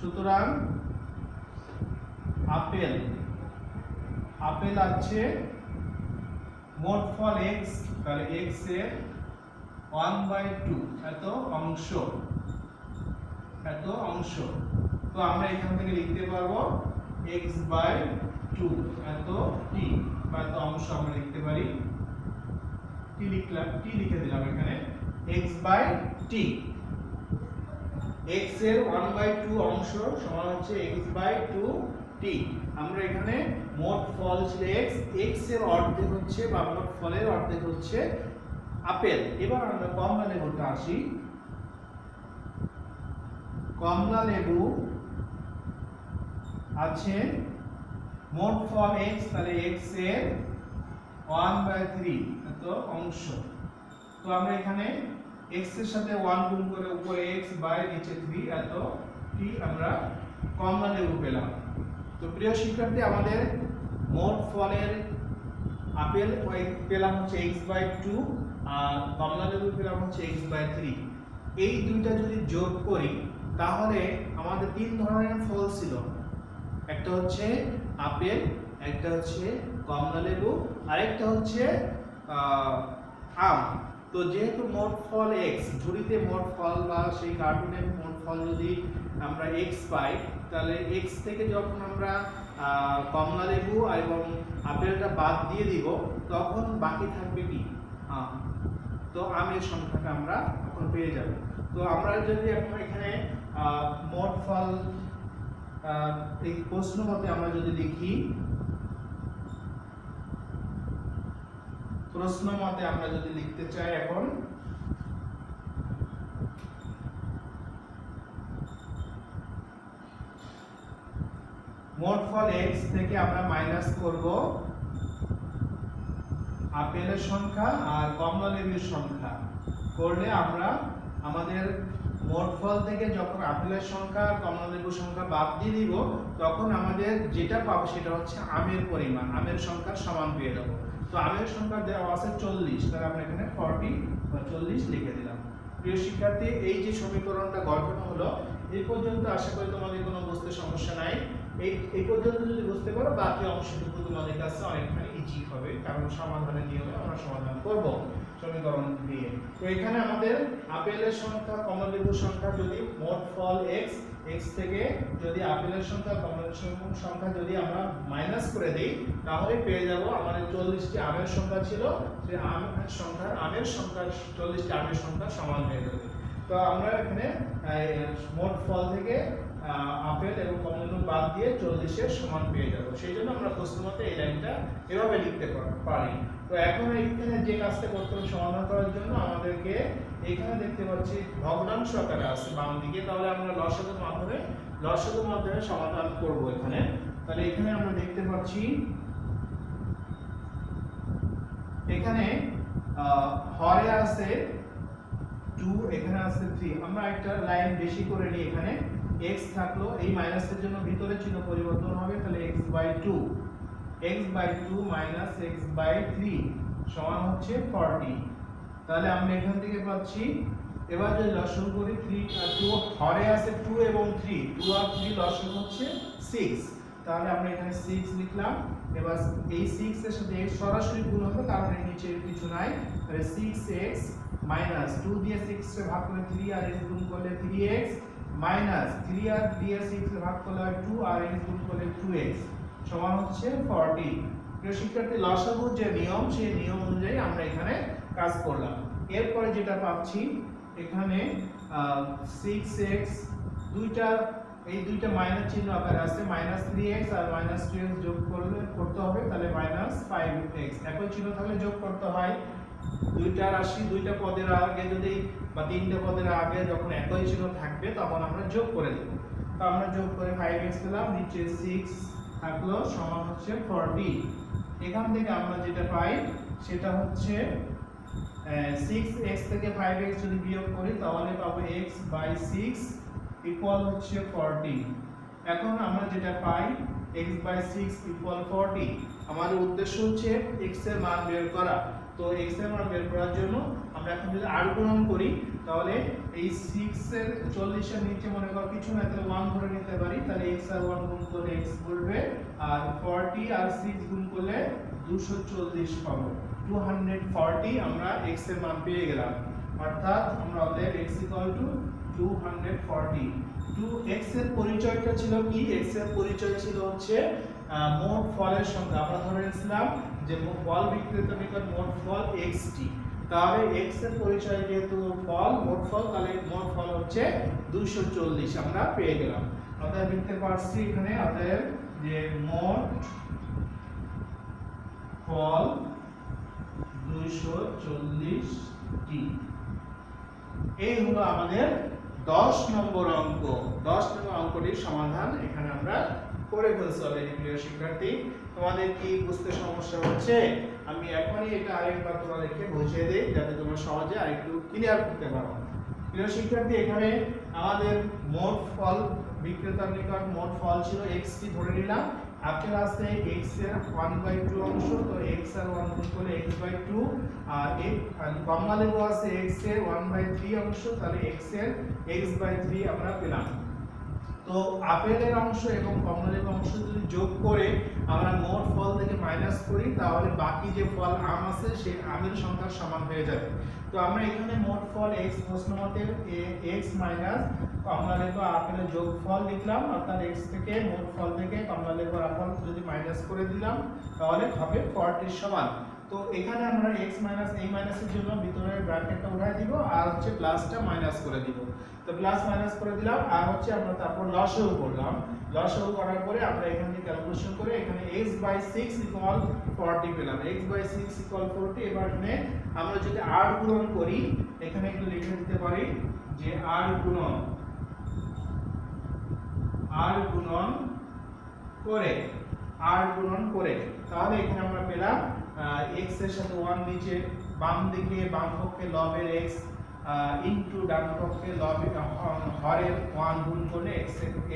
সুতরাং আপেল আছে মোট ফল x, তাহলে x এর 1/2 এত অংশ। তো আমরা এখান থেকে লিখতে পারবো x/2 এত t বা এত অংশ আমরা লিখতে পারি। t লিখে দিলাম এখানে x/t। x এর 1/2 অংশ সমান হচ্ছে x/2t। আমরা এখানে মোট ফল ছিল x এর অর্ধেক হচ্ছে বা মোট ফলের অর্ধেক হচ্ছে আপেল। এবার আমরা কমলা লেবুটা আসি। কমলা লেবু আছে মোট ফল x, তাহলে x এর 1/3 এত অংশ। তো আমরা এখানে x এর সাথে 1 গুণ করে উপরে x বাই নিচে 3 এত t আমরা কমলা লেবু পেলাম। তো প্রিয় শিক্ষার্থী, আমাদের মোট ফলের আপেল পেলাম হচ্ছে x/2 আর কমলা লেবু পেলাম হচ্ছে x/3। এই দুইটা যদি যোগ করি তাহলে আমাদের তিন ধরনের ফল ছিল, একটা হচ্ছে আপেল, একটা হচ্ছে কমলা লেবু, আরেকটা হচ্ছে আম। তো যেহেতু মোট ফল x, ঝুড়িতে মোট ফল বা সেই কার্টুনের মোট ফল যদি আমরা x পাই, তাহলে x থেকে যখন আমরা কমলা লেবু এবং আপেলটা বাদ দিয়ে দিব তখন বাকি থাকবে কি আম। তো আমের সংখ্যাটা আমরা এখন পেয়ে যাব। তো আমরা যদি এখন এখানে মোট ফল এই প্রশ্ন মতে আমরা যদি লিখি, প্রশ্ন মতে আমরা যদি লিখতে চাই এখন মোট ফল x থেকে আমরা মাইনাস করব আপেলের সংখ্যা আর কমলা লেবুর সংখ্যা, করলে আমরা আমাদের মোট ফল থেকে যখন আপেলের সংখ্যা আর কমলা লেবুর সংখ্যা বাদ দিয়ে দিব তখন আমাদের যেটা পাবো সেটা হচ্ছে আমের পরিমাণ, আমের সংখ্যার সমান পেয়ে যাব। তো আমের সংখ্যা দেওয়া আছে 40, তাহলে আমরা এখানে 40 বা 40 লিখে দিলাম। প্রিয় শিক্ষার্থী, এই যে সমীকরণটা গঠন হলো এই পর্যন্ত আশা করি তোমাদের কোনো বুঝতে সমস্যা নাই। এই পর্যন্ত যদি বুঝতে পারো বাকি অংশটুকু তোমাদের কাছে অনেকখানি ইজি হবে, কারণ সমাধানের নিয়মে আমরা সমাধান করব সমীকরণ দিয়ে। তো এখানে আমাদের আপেলের সংখ্যা কমলা লেবুর সংখ্যা যদি মোট ফল x থেকে যদি আপেলের সংখ্যা কমলা লেবুর সংখ্যা যদি আমরা মাইনাস করে দেই তাহলে পেয়ে যাব আমাদের 40টি আমের সংখ্যা ছিল, সেই আমের সংখ্যা 40টি আমের সংখ্যা সমান হয়ে যাবে। তো আমরা এখানে মোট ফল থেকে আপেল এবং কমলা লেবু বাদ দিয়ে 40-এর সমান পেয়ে যাব। সেই জন্য আমরা প্রশ্ন মতে এই লাইনটা এভাবে লিখতে পারি। তো এখন এখানে যে কাজটা করতে হবে সমাধান করার জন্য আমাদেরকে এখানে দেখতে পাচ্ছি ভগ্নাংশ আকারে আছে বাম দিকে, তাহলে আমরা লসাগুর মাধ্যমে সমাধান করব এখানে। তাহলে এখানে আমরা দেখতে পাচ্ছি এখানে হরে আছে 2, এখানে আছে 3। আমরা একটা লাইন বেশি করে নিই, এখানে x থাকলো, এই মাইনাসের জন্য ভিতরে চিহ্ন পরিবর্তন হবে, তাহলে x/2 মাইনাস x/3 সমান হচ্ছে 40। তাহলে আমরা এখান থেকে পাচ্ছি, এবার যদি লসাগু করি 3 আর 2 হরে আছে 2 এবং 3, 2 আর 3 লসাগু হচ্ছে 6, তাহলে আমরা এখানে 6 লিখলাম। এবার এই 6 এর সাথে x সরাসরি গুণ হবে কারণ এর নিচে কিছু নাই, তাহলে 6x মাইনাস 2 দিয়ে 6 কে ভাগ করলে 3 আর x গুণ করলে 3x মাইনাস 3 আর দিয়ে 6 কে ভাগ করলে 2 আর x গুণ করলে 2x সমান হচ্ছে 40। প্রিয় শিক্ষার্থী, লসাগুর যে নিয়ম সেই নিয়ম অনুযায়ী আমরা এখানে কাজ করলাম। এরপরে যেটা পাচ্ছি এখানে 6x এই দুইটা মাইনাস চিহ্ন আকারে আছে, -3x আর -2x যোগ করতে হবে, তাহলে -5x। একই চিহ্ন থাকলে যোগ করতে হয়। দুইটা রাশি দুইটা পদের আগে যদি বা তিনটা পদের আগে যখন একই চিহ্ন থাকবে তখন আমরা যোগ করে দেব। তো আমরা যোগ করে 5x পেলাম, নিচে 6 থাকলো সমান হচ্ছে 40। এখান থেকে আমরা যেটা পাই সেটা হচ্ছে 6x থেকে 5x যদি বিয়োগ করি তাহলে পাবো x বাই 6 ইকুয়াল হচ্ছে 40। এখন আমরা যেটা পাই x বাই 6 ইকুয়াল 40। আমাদের উদ্দেশ্য হচ্ছে x এর মান বের করা। তো x এর মান বের করার জন্য আমরা এখন যদি r গুণন করি তাহলে এই 6 এর 40 এর নিচে মনে করো কিছু না, তাহলে 1 ধরে নিতে পারি। তাহলে x আর 1 গুণ করলে x বলবে, আর 40 আর 6 গুণ করলে 240 পাবো। 240 আমরা x এর মান পেয়ে গেলাম। অর্থাৎ আমরা অতএব x 240। x এর পরিচয়টা ছিল কি? x এর পরিচয় ছিল হচ্ছে মোট ফলের সংখ্যা। আমরা ধরে নিয়েছিলাম যে ফল বিক্রেতার নিকট মোট ফল xt। তাহলে x এর পরিচয় যেহেতু ফল, মোট ফল, তাহলে মোট ফল হচ্ছে 240 আমরা পেয়ে গেলাম। অতএব লিখতে পারছি এখানে, অতএব যে মোট ফল 240টি। এই হলো আমাদের 10 নম্বর অঙ্ক। 10 নম্বর অঙ্কটির সমাধান এখানে আমরা করে ফেলছি অলরেডি। প্রিয় শিক্ষার্থী, তোমাদের কি বুঝতে সমস্যা হচ্ছে? আমি এখনই এটা আরেকবার তোমাদেরকে বুঝিয়ে দেই যাতে তোমরা সহজে আরেকটু ক্লিয়ার করতে পারো। প্রিয় শিক্ষার্থী, এখানে আমাদের মোট ফল বিক্রেতার নিকট মোট ফল ছিল xt ধরে নিলাম। আপেল আছে x এর 1/2 অংশ, তো x আর 1 গুণ করলে x/2, আর কমলা লেবু আছে x এর 1/3 অংশ, তাহলে x এর x/3 আমরা পেলাম। তো আপেলের অংশ এবং কমলা লেবুর অংশ যদি যোগ করে আমরা মোট ফল থেকে মাইনাস করি তাহলে বাকি যে ফল আম আছে সেই আমের সংখ্যার সমান হয়ে যাবে। তো আমরা এখানে মোট ফল x প্রশ্নমতে x মাইনাস কমলা লেবু আপেলের যোগফল লিখলাম। অর্থাৎ x থেকে মোট ফল থেকে কমলা লেবু আপেল যদি মাইনাস করে দিলাম তাহলে হবে 40 সমান। তো এখানে আমরা x মাইনাস এই মাইনাসের জন্য ভিতরের ব্র্যাকেটটা উঠাই দিব, আর হচ্ছে প্লাসটা মাইনাস করে দিব। তো প্লাস মাইনাস করে দিলাম, আর হচ্ছে আমরা তারপর লসাগু করলাম। লসাগু করার পরে আমরা এখান থেকে ক্যালকুলেশন করে এখানে x/6 ইকুয়াল 40 পেলাম। x/6 equal 40। এবার এখানে আমরা যদি r গুণন করি, এখানে একটু লিখে দিতে পারি যে r গুণন করে তাহলে এখানে আমরা পেলাম x এর সাথে 1 নিচে বাম দিকে বাম পক্ষে লবের x ইনটু ডান পক্ষে লবের হরের 1 গুণ করলে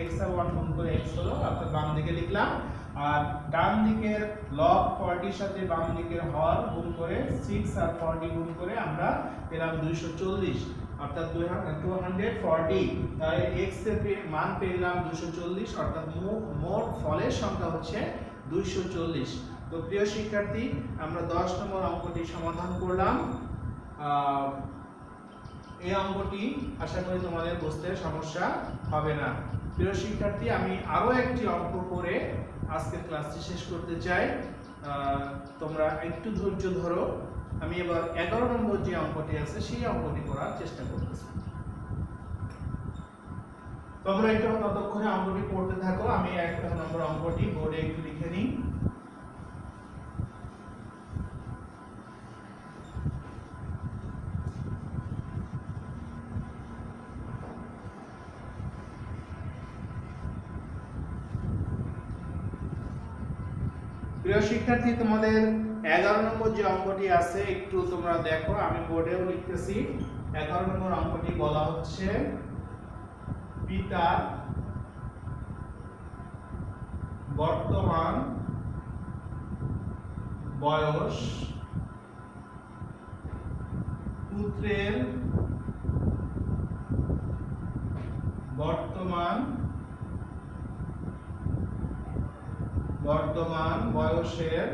x আর 1 গুণ করে x হলো, অর্থাৎ বাম দিকে লিখলাম। আর ডান দিকের লব 40 সাথে বাম দিকের হর গুণ করে 6 আর 40 গুণ করে আমরা পেলাম 240, অর্থাৎ 240। তাহলে x এর মান পেলাম 240, অর্থাৎ মোট ফলের সংখ্যা হচ্ছে 240। তো প্রিয় শিক্ষার্থী, আমরা 10 নম্বর অঙ্কটি সমাধান করলাম। এই অঙ্কটি আশা করি তোমাদের বুঝতে সমস্যা হবে না। প্রিয় শিক্ষার্থী, আমি আরো একটি অঙ্ক করে আজকের ক্লাসটি শেষ করতে চাই। তোমরা একটু ধৈর্য ধরো। আমি এবার 11 নম্বর যে অঙ্কটি আছে সেই অঙ্কটি করার চেষ্টা করতেছি। তোমরা একটু ততক্ষণে অঙ্কটি পড়তে থাকো। আমি 11 নম্বর অঙ্কটি বোর্ডে একটু লিখে নিই। প্রিয় শিক্ষার্থী, তোমাদের 11 নম্বর যে অঙ্কটি আছে একটু তোমরা দেখো, আমি বোর্ডেও লিখতেছি। 11 নম্বর অঙ্কটি বলা হচ্ছে পিতার বর্তমান বয়স, পুত্রের বর্তমান বয়সের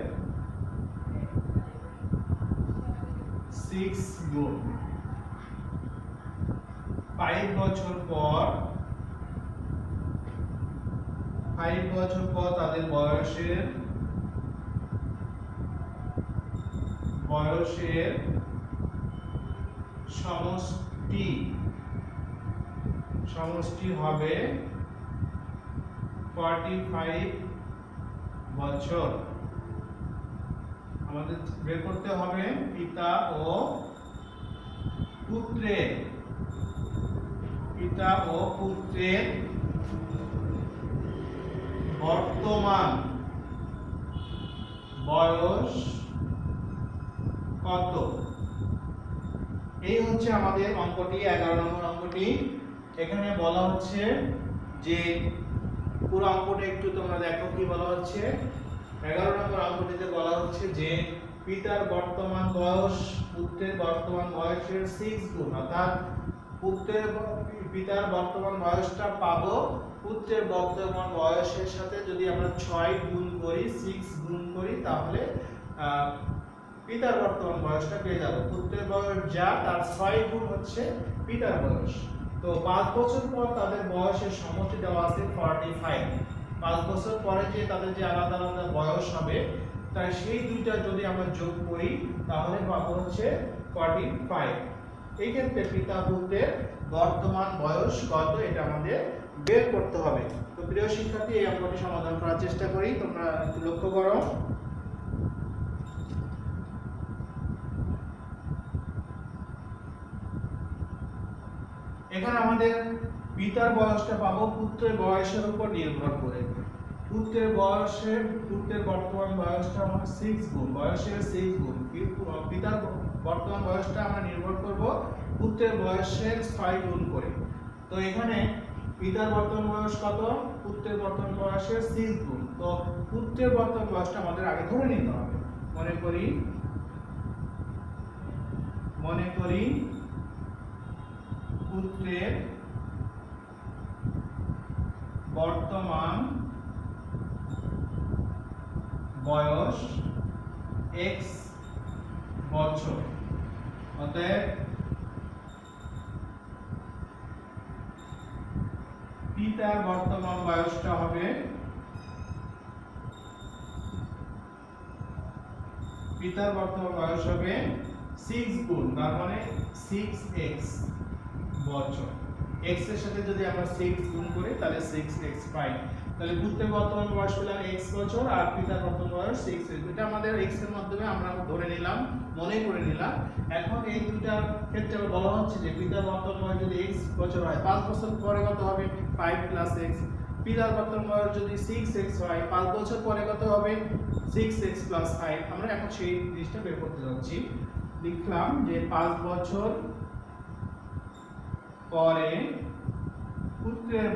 6 গুণ। 5 বছর পর তাদের বয়সের সমষ্টি হবে 45 বছর। আমাদের বের করতে হবে পিতা ও পুত্রের বর্তমান বয়স কত। এই হচ্ছে আমাদের অঙ্কটি, 11 নম্বর অঙ্কটি। এখানে বলা হচ্ছে যে পুরো অঙ্কটা একটু তোমরা দেখো কি বলা হচ্ছে। 11 নম্বর অঙ্কটিতে বলা হচ্ছে যে পিতার বর্তমান বয়স পুত্রের বর্তমান বয়সের 6 গুণ, অর্থাৎ পিতার বর্তমান বয়সটা পাবো পুত্রের বর্তমান বয়সের সাথে যদি আমরা 6 গুণ করি, 6 গুণ করি, তাহলে পিতার বর্তমান বয়সটা পেয়ে যাব। পুত্রের বয়স যা, তার 6 গুণ হচ্ছে পিতার বয়স। তো 5 বছর পর তাদের বয়সের সমষ্টি দেওয়া আছে 45। 5 বছর পরে যে তাদের যে আলাদা আলাদা বয়স হবে, তাই সেই দুইটা যদি আমরা যোগ করি তাহলে পাবো হচ্ছে 45। এই ক্ষেত্রে পিতা পুত্রের বর্তমান বয়স কত এটা আমাদের বের করতে হবে। তো প্রিয় শিক্ষার্থী, এই অঙ্কটি সমাধান করার চেষ্টা করি। তোমরা একটু লক্ষ্য করো। এখানে আমাদের পিতার বয়সটা পাবো পুত্রের বয়সের উপর নির্ভর করে। পুত্রের বর্তমান বয়সটা আমার 6 গুণ, বয়সের 6 গুণ। পিতার বর্তমান বয়সটা আমরা নির্ভর করব পুত্রের বয়সের 6 গুণ করে। তো এখানে পিতার বর্তমান বয়স কত? পুত্রের বর্তমান বয়সের 6 গুণ। তো পুত্রের বর্তমান বয়সটা আমাদের আগে ধরে নিতে হবে। মনে করি পুত্রের বর্তমান বয়স x বছর, অতএব পিতার বর্তমান বয়সটা হবে পিতার বর্তমান বয়স হবে 6 গুণ, তার মানে 6x বছর। x এর সাথে যদি আমরা 6 গুণ করি তাহলে 6x পাই। তাহলে পুত্রের বর্তমান বয়স পেলাম x বছর আর পিতার বর্তমান বয়স 6x। এটা আমাদের x এর মাধ্যমে আমরা ধরে নিলাম, মনে করে নিলাম। এখন এই দুইটার ক্ষেত্রে বলা হচ্ছে যে পিতার বর্তমান বয়স যদি x বছর হয়, 5 বছর পরে কত হবে? 5 + x। পিতার বর্তমান বয়স যদি 6x হয়, 5 বছর পরে কত হবে? 6x + 5। আমরা এখন সেই জিনিসটা বের করতে যাচ্ছি। লিখলাম যে 5 বছর পরে পুত্রের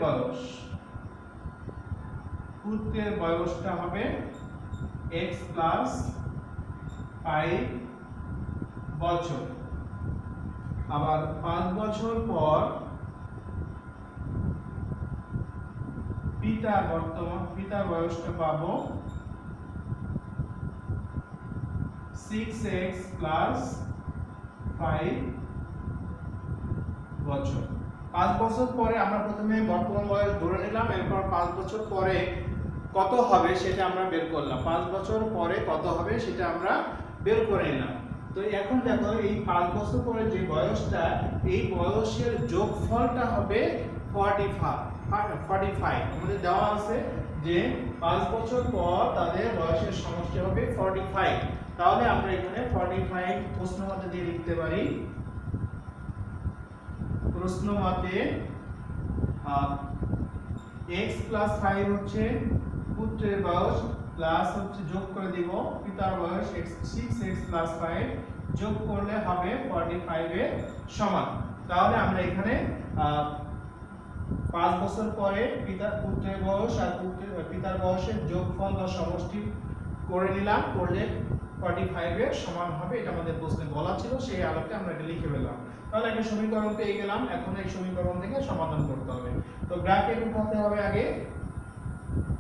বয়সটা হবে x + 5 বছর। আবার 5 বছর পর পিতার বয়সটা পাবো 6x + 5 বছর। 5 বছর পরে আমরা প্রথমে বর্তমান বয়স ধরে নিলাম, এরপর 5 বছর পরে কত হবে সেটা আমরা বের করলাম। 5 বছর পরে কত হবে সেটা আমরা বের করে নিলাম। তো এখন দেখো এই 5 বছর পরে যে বয়সটা, এই বয়সের যোগফলটা হবে 45। আমাদের দেওয়া আছে যে 5 বছর পর তাদের বয়সের সমষ্টি হবে 45। তাহলে আমরা এখানে 45 প্রশ্ন মতে দিয়ে লিখতে পারি। প্রশ্ন মতে x + 5 হচ্ছে পুত্রের বয়স, প্লাস হচ্ছে যোগ করে দিব পিতার বয়স 6x + 5, যোগ করলে হবে 45 এর সমান। তাহলে আমরা এখানে 5 বছর পরে পুত্রের বয়স আর পিতার বয়সের যোগফল বা সমষ্টি করে নিলাম, করলে 45 এর সমান হবে। এটা আমাদের প্রশ্নে বলা ছিল, সেই আলোকে আমরা এটা লিখে ফেললাম। তাহলে একটা সমীকরণ পেয়ে গেলাম। এখন এই সমীকরণ থেকে সমাধান করতে হবে। তো ব্র্যাকেট উঠাতে হবে আগে,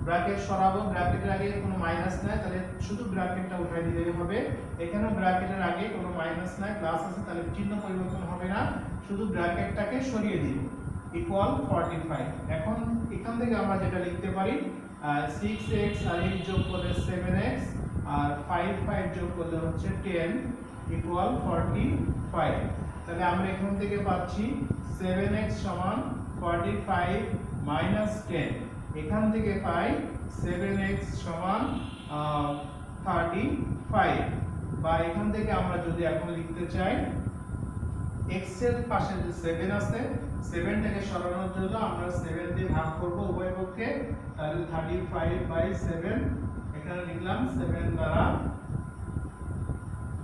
ব্র্যাকেট সরাবো। ব্র্যাকেটের আগে কোনো মাইনাস নাই, তাহলে শুধু ব্র্যাকেটটা উঠাই দিলেই হবে। এখানেও ব্র্যাকেটের আগে কোনো মাইনাস নাই, প্লাস আছে, তাহলে চিহ্ন পরিবর্তন হবে না, শুধু ব্র্যাকেটটাকে সরিয়ে দিব, ইকুয়াল 45। এখন এখান থেকে আমরা যেটা লিখতে পারি 6x আর 8 যোগ করলে 7x আর 5 যোগ করলে হচ্ছে 10 ইকুয়াল 45। তাহলে আমরা এখান থেকে পাচ্ছি 7x = 45 - 10। এখান থেকে পাই 7x = 35। বা এখান থেকে আমরা যদি এখন লিখতে চাই x এর পাশে যে 7 আছে, 7টাকে সরানোর জন্য আমরা 7 দিয়ে ভাগ করব উভয় পক্ষে, তাহলে 35/7 এখানে লিখলাম 7 দ্বারা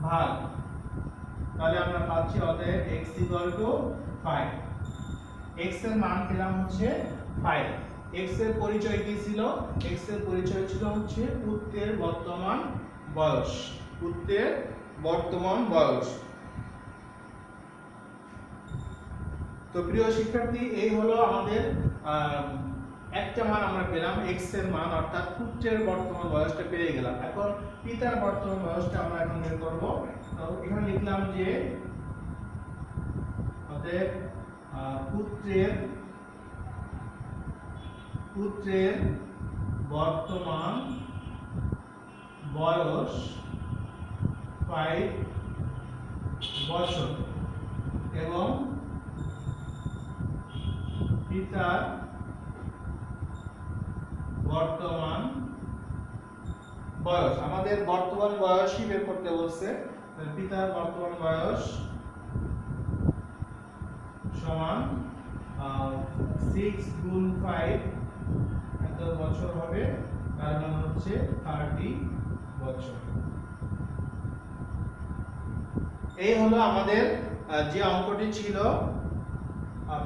ভাগ। তাহলে আমরা পাচ্ছি অতএব x = 5। x এর মান পেলাম হচ্ছে 5। x এর পরিচয় কি ছিল? x এর পরিচয় ছিল হচ্ছে পুত্রের বর্তমান বয়স। পুত্রের বর্তমান বয়স। তো প্রিয় শিক্ষার্থী, এই হলো আমাদের একটা মান আমরা পেলাম, x এর মান, অর্থাৎ পুত্রের বর্তমান বয়সটা পেয়ে গেলাম। এখন পিতার বর্তমান বয়সটা আমরা এখন বের করব। তো এখানে লিখলাম যে অতএব পুত্রের বর্তমান বয়স 5 বছর এবং পিতার বর্তমান বয়স, আমাদের বর্তমান বয়সই বের করতে বলছে। পিতার বর্তমান বয়স সমান 6 গুণ 5 এত বছর হবে, তার মান হচ্ছে 30 বছর। এই হলো আমাদের যে অঙ্কটি ছিল,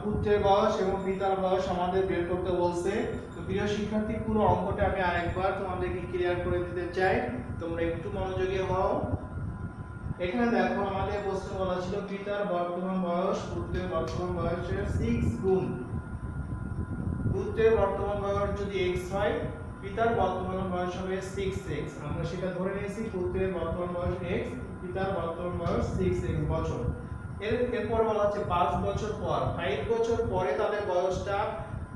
পুত্রের বয়স এবং পিতার বয়স আমাদের বের করতে বলছে। তো প্রিয় শিক্ষার্থী, পুরো অঙ্কটা আমি আরেকবার তোমাদেরকে ক্লিয়ার করে দিতে চাই, তোমরা একটু মনোযোগী হও। এখানে দেখো, আমাদের প্রশ্ন বলা ছিল পিতার বর্তমান বয়স পুত্রের বর্তমান বয়সের 6 গুণ। পুত্রের বর্তমান বয়স যদি x হয়, পিতার বর্তমান বয়স হবে 6x। আমরা সেটা ধরে নিয়েছি, পুত্রের বর্তমান বয়স x, পিতার বর্তমান বয়স 6x বছর। এরপর বলা হচ্ছে 5 বছর পর, 5 বছর পরে তাদের বয়সটা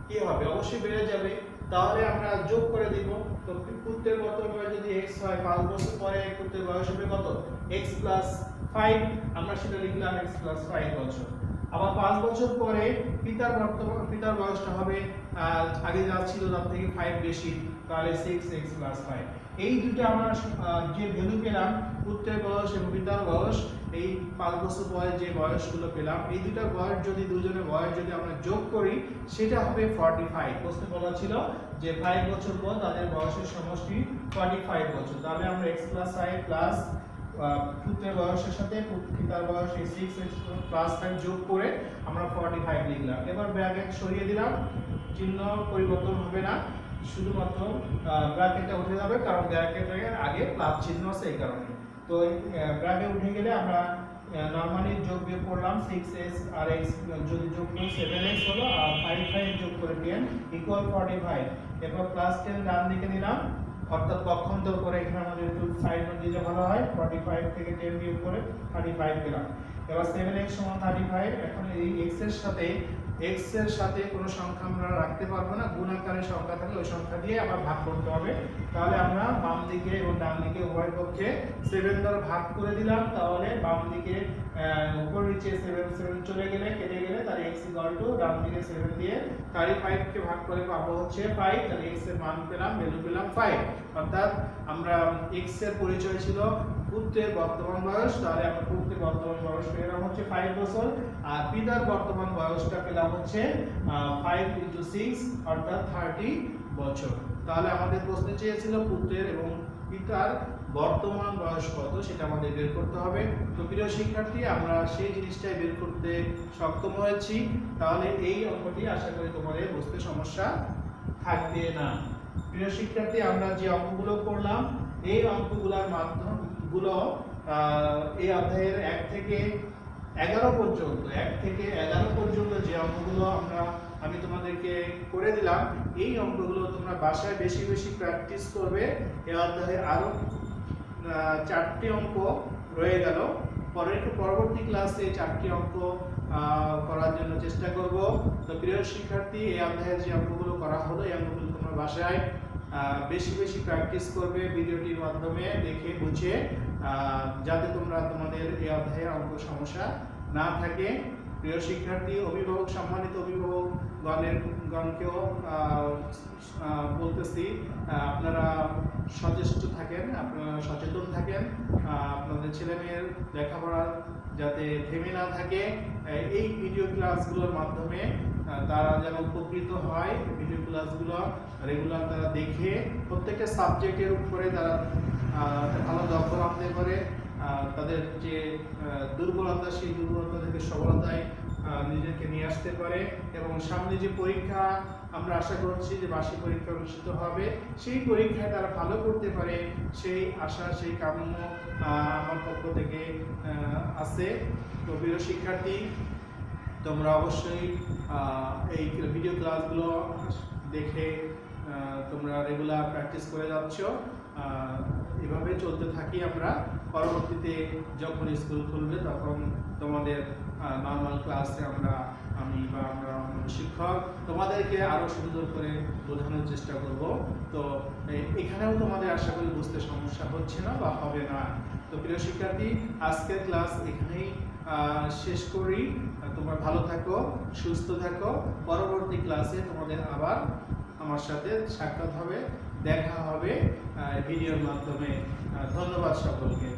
কি হবে? অবশ্যই বেড়ে যাবে। তাহলে আমরা যোগ করে দিব। তো পুত্রের বর্তমান বয়স যদি x হয়, 5 বছর পরে পুত্রের বয়স হবে কত? x + 5। আমরা সেটা লিখলাম x + 5 বছর। আবার 5 বছর পরে পিতার বয়সটা হবে আগে যা ছিল তার থেকে 5 বেশি, তাহলে 6x + 5। এই দুটো আমরা যে ভ্যালু পেলাম, পুত্রের বয়স এবং পিতার বয়স, এই 5 বছর পরে যে বয়সগুলো পেলাম, এই দুটো বয়স যদি দুজনের বয়স যদি আমরা যোগ করি, সেটা হবে 45। প্রশ্নে বলা ছিল যে 5 বছর পর তাদের বয়সের সমষ্টি 45 বছর। তাহলে আমরা x + 5 প্লাস পুত্রের বয়সের সাথে পিতার বয়স 6x + 5 যোগ করে আমরা 45 লিখলাম। এবার ব্র্যাকেট সরিয়ে দিলাম, চিহ্ন পরিবর্তন হবে না, শুধুমাত্র ব্র্যাকেটটা উঠে যাবে, কারণ ব্র্যাকেটের আগে প্লাস চিহ্ন আছে এই কারণে। তো ব্র্যাকেট উঠে গেলে আমরা নরমালি যোগ বিয়োগ করলাম, 6x আর x যদি যোগ করি 7x হলো, আর 5 যোগ করে 10 = 45। এরপর +10 ডান দিকে নিলাম, অর্থাৎ পক্ষান্তর করে এখানে আমাদের একটু সাইড নোট দিলে ভালো হয়। 45 থেকে 10 বিয়োগ করে 35 পেলাম। এবার 7x = 35। এখন এই x এর সাথে কোনো সংখ্যা আমরা রাখতে পারবো না, গুণ আকারের সংখ্যা থাকলে ওই সংখ্যা দিয়ে আবার ভাগ করতে হবে। তাহলে আমরা বাম দিকে এবং ডান দিকে উভয় পক্ষে 7 দ্বারা ভাগ করে দিলাম। তাহলে বাম দিকে উপর নিচে 7 চলে গেলে, কেটে গেলে, তাহলে x = ডান দিকে 7 দিয়ে 35 কে ভাগ করে পাবো হচ্ছে 5। তাহলে x এর মান পেলাম, ভ্যালু পেলাম 5। অর্থাৎ আমরা x এর পরিচয় ছিল পুত্রের বর্তমান বয়স, তাহলে আমরা পুত্রের বর্তমান বয়স পেলাম হচ্ছে 5 বছর, আর পিতার বর্তমান বয়সটা পেলাম হচ্ছে 5 × 6 অর্থাৎ 30 বছর। তাহলে আমাদের প্রশ্নে চেয়েছিল পুত্রের এবং পিতার বর্তমান বয়স কত, সেটা আমাদের বের করতে হবে। তো প্রিয় শিক্ষার্থী, আমরা সেই জিনিসটাই বের করতে সক্ষম হয়েছি। তাহলে এই অঙ্কটি আশা করি তোমাদের বুঝতে সমস্যা থাকবে না। প্রিয় শিক্ষার্থী, আমরা যে অঙ্কগুলো করলাম, এই অঙ্কগুলোর মাধ্যমগুলো এই অধ্যায়ের 1 থেকে 11 পর্যন্ত যে অঙ্কগুলো আমি তোমাদেরকে করে দিলাম, এই অঙ্কগুলো তোমরা বাসায় বেশি বেশি প্র্যাকটিস করবে। এই অধ্যায়ে আরো 4টি অঙ্ক রয়ে গেল। পরবর্তী ক্লাসে 4টি অঙ্ক করার জন্য চেষ্টা করব। তো প্রিয় শিক্ষার্থী, এই অধ্যায়ে যে অঙ্কগুলো করা হলো, এই অঙ্কগুলো তোমরা বাসায় বেশি বেশি প্র্যাকটিস করবে ভিডিওটির মাধ্যমে দেখে বুঝে, যাতে তোমাদের এই অধ্যায়ে অঙ্ক সমস্যা না থাকে। প্রিয় শিক্ষার্থী, সম্মানিত অভিভাবকগণকেও বলতেছি, আপনারা সচেষ্ট থাকেন, আপনারা সচেতন থাকেন, আপনাদের ছেলেমেয়ের লেখাপড়া যাতে থেমে না থাকে। এই ভিডিও ক্লাসগুলোর মাধ্যমে তারা যেন উপকৃত হয়। ভিডিও ক্লাসগুলো রেগুলার তারা দেখে প্রত্যেকটা সাবজেক্টের উপরে তারা ভালো দক্ষ রাখতে পারে, তাদের তাদের যে দুর্বলতা, সেই দুর্বলতা থেকে সফলতায় নিজেকে নিয়ে আসতে পারে। এবং সামনে যে পরীক্ষা আমরা আশা করছি যে বার্ষিক পরীক্ষা অনুষ্ঠিত হবে, সেই পরীক্ষায় তারা ভালো করতে পারে, সেই আশা, সেই কাম্য আমার পক্ষ থেকে আছে। তো প্রিয় শিক্ষার্থী, তোমরা অবশ্যই এই ভিডিও ক্লাসগুলো দেখে তোমরা রেগুলার প্র্যাকটিস করে যাচ্ছ। এভাবে চলতে থাকি আমরা। পরবর্তীতে যখন স্কুল খুলবে তখন তোমাদের নর্মাল ক্লাসে আমি বা আমরা শিক্ষক তোমাদেরকে আরো সুন্দর করে বোঝানোর চেষ্টা করব। তো এখানেও তোমাদের আশা করি বুঝতে সমস্যা হচ্ছে না বা হবে না। তো প্রিয় শিক্ষার্থী, আজকের ক্লাস এখানেই শেষ করি। তোমরা ভালো থাকো, সুস্থ থাকো। পরবর্তী ক্লাসে তোমাদের আবার আমার সাথে সাক্ষাৎ হবে, দেখা হবে ভিডিওর মাধ্যমে। ধন্যবাদ সকলকে।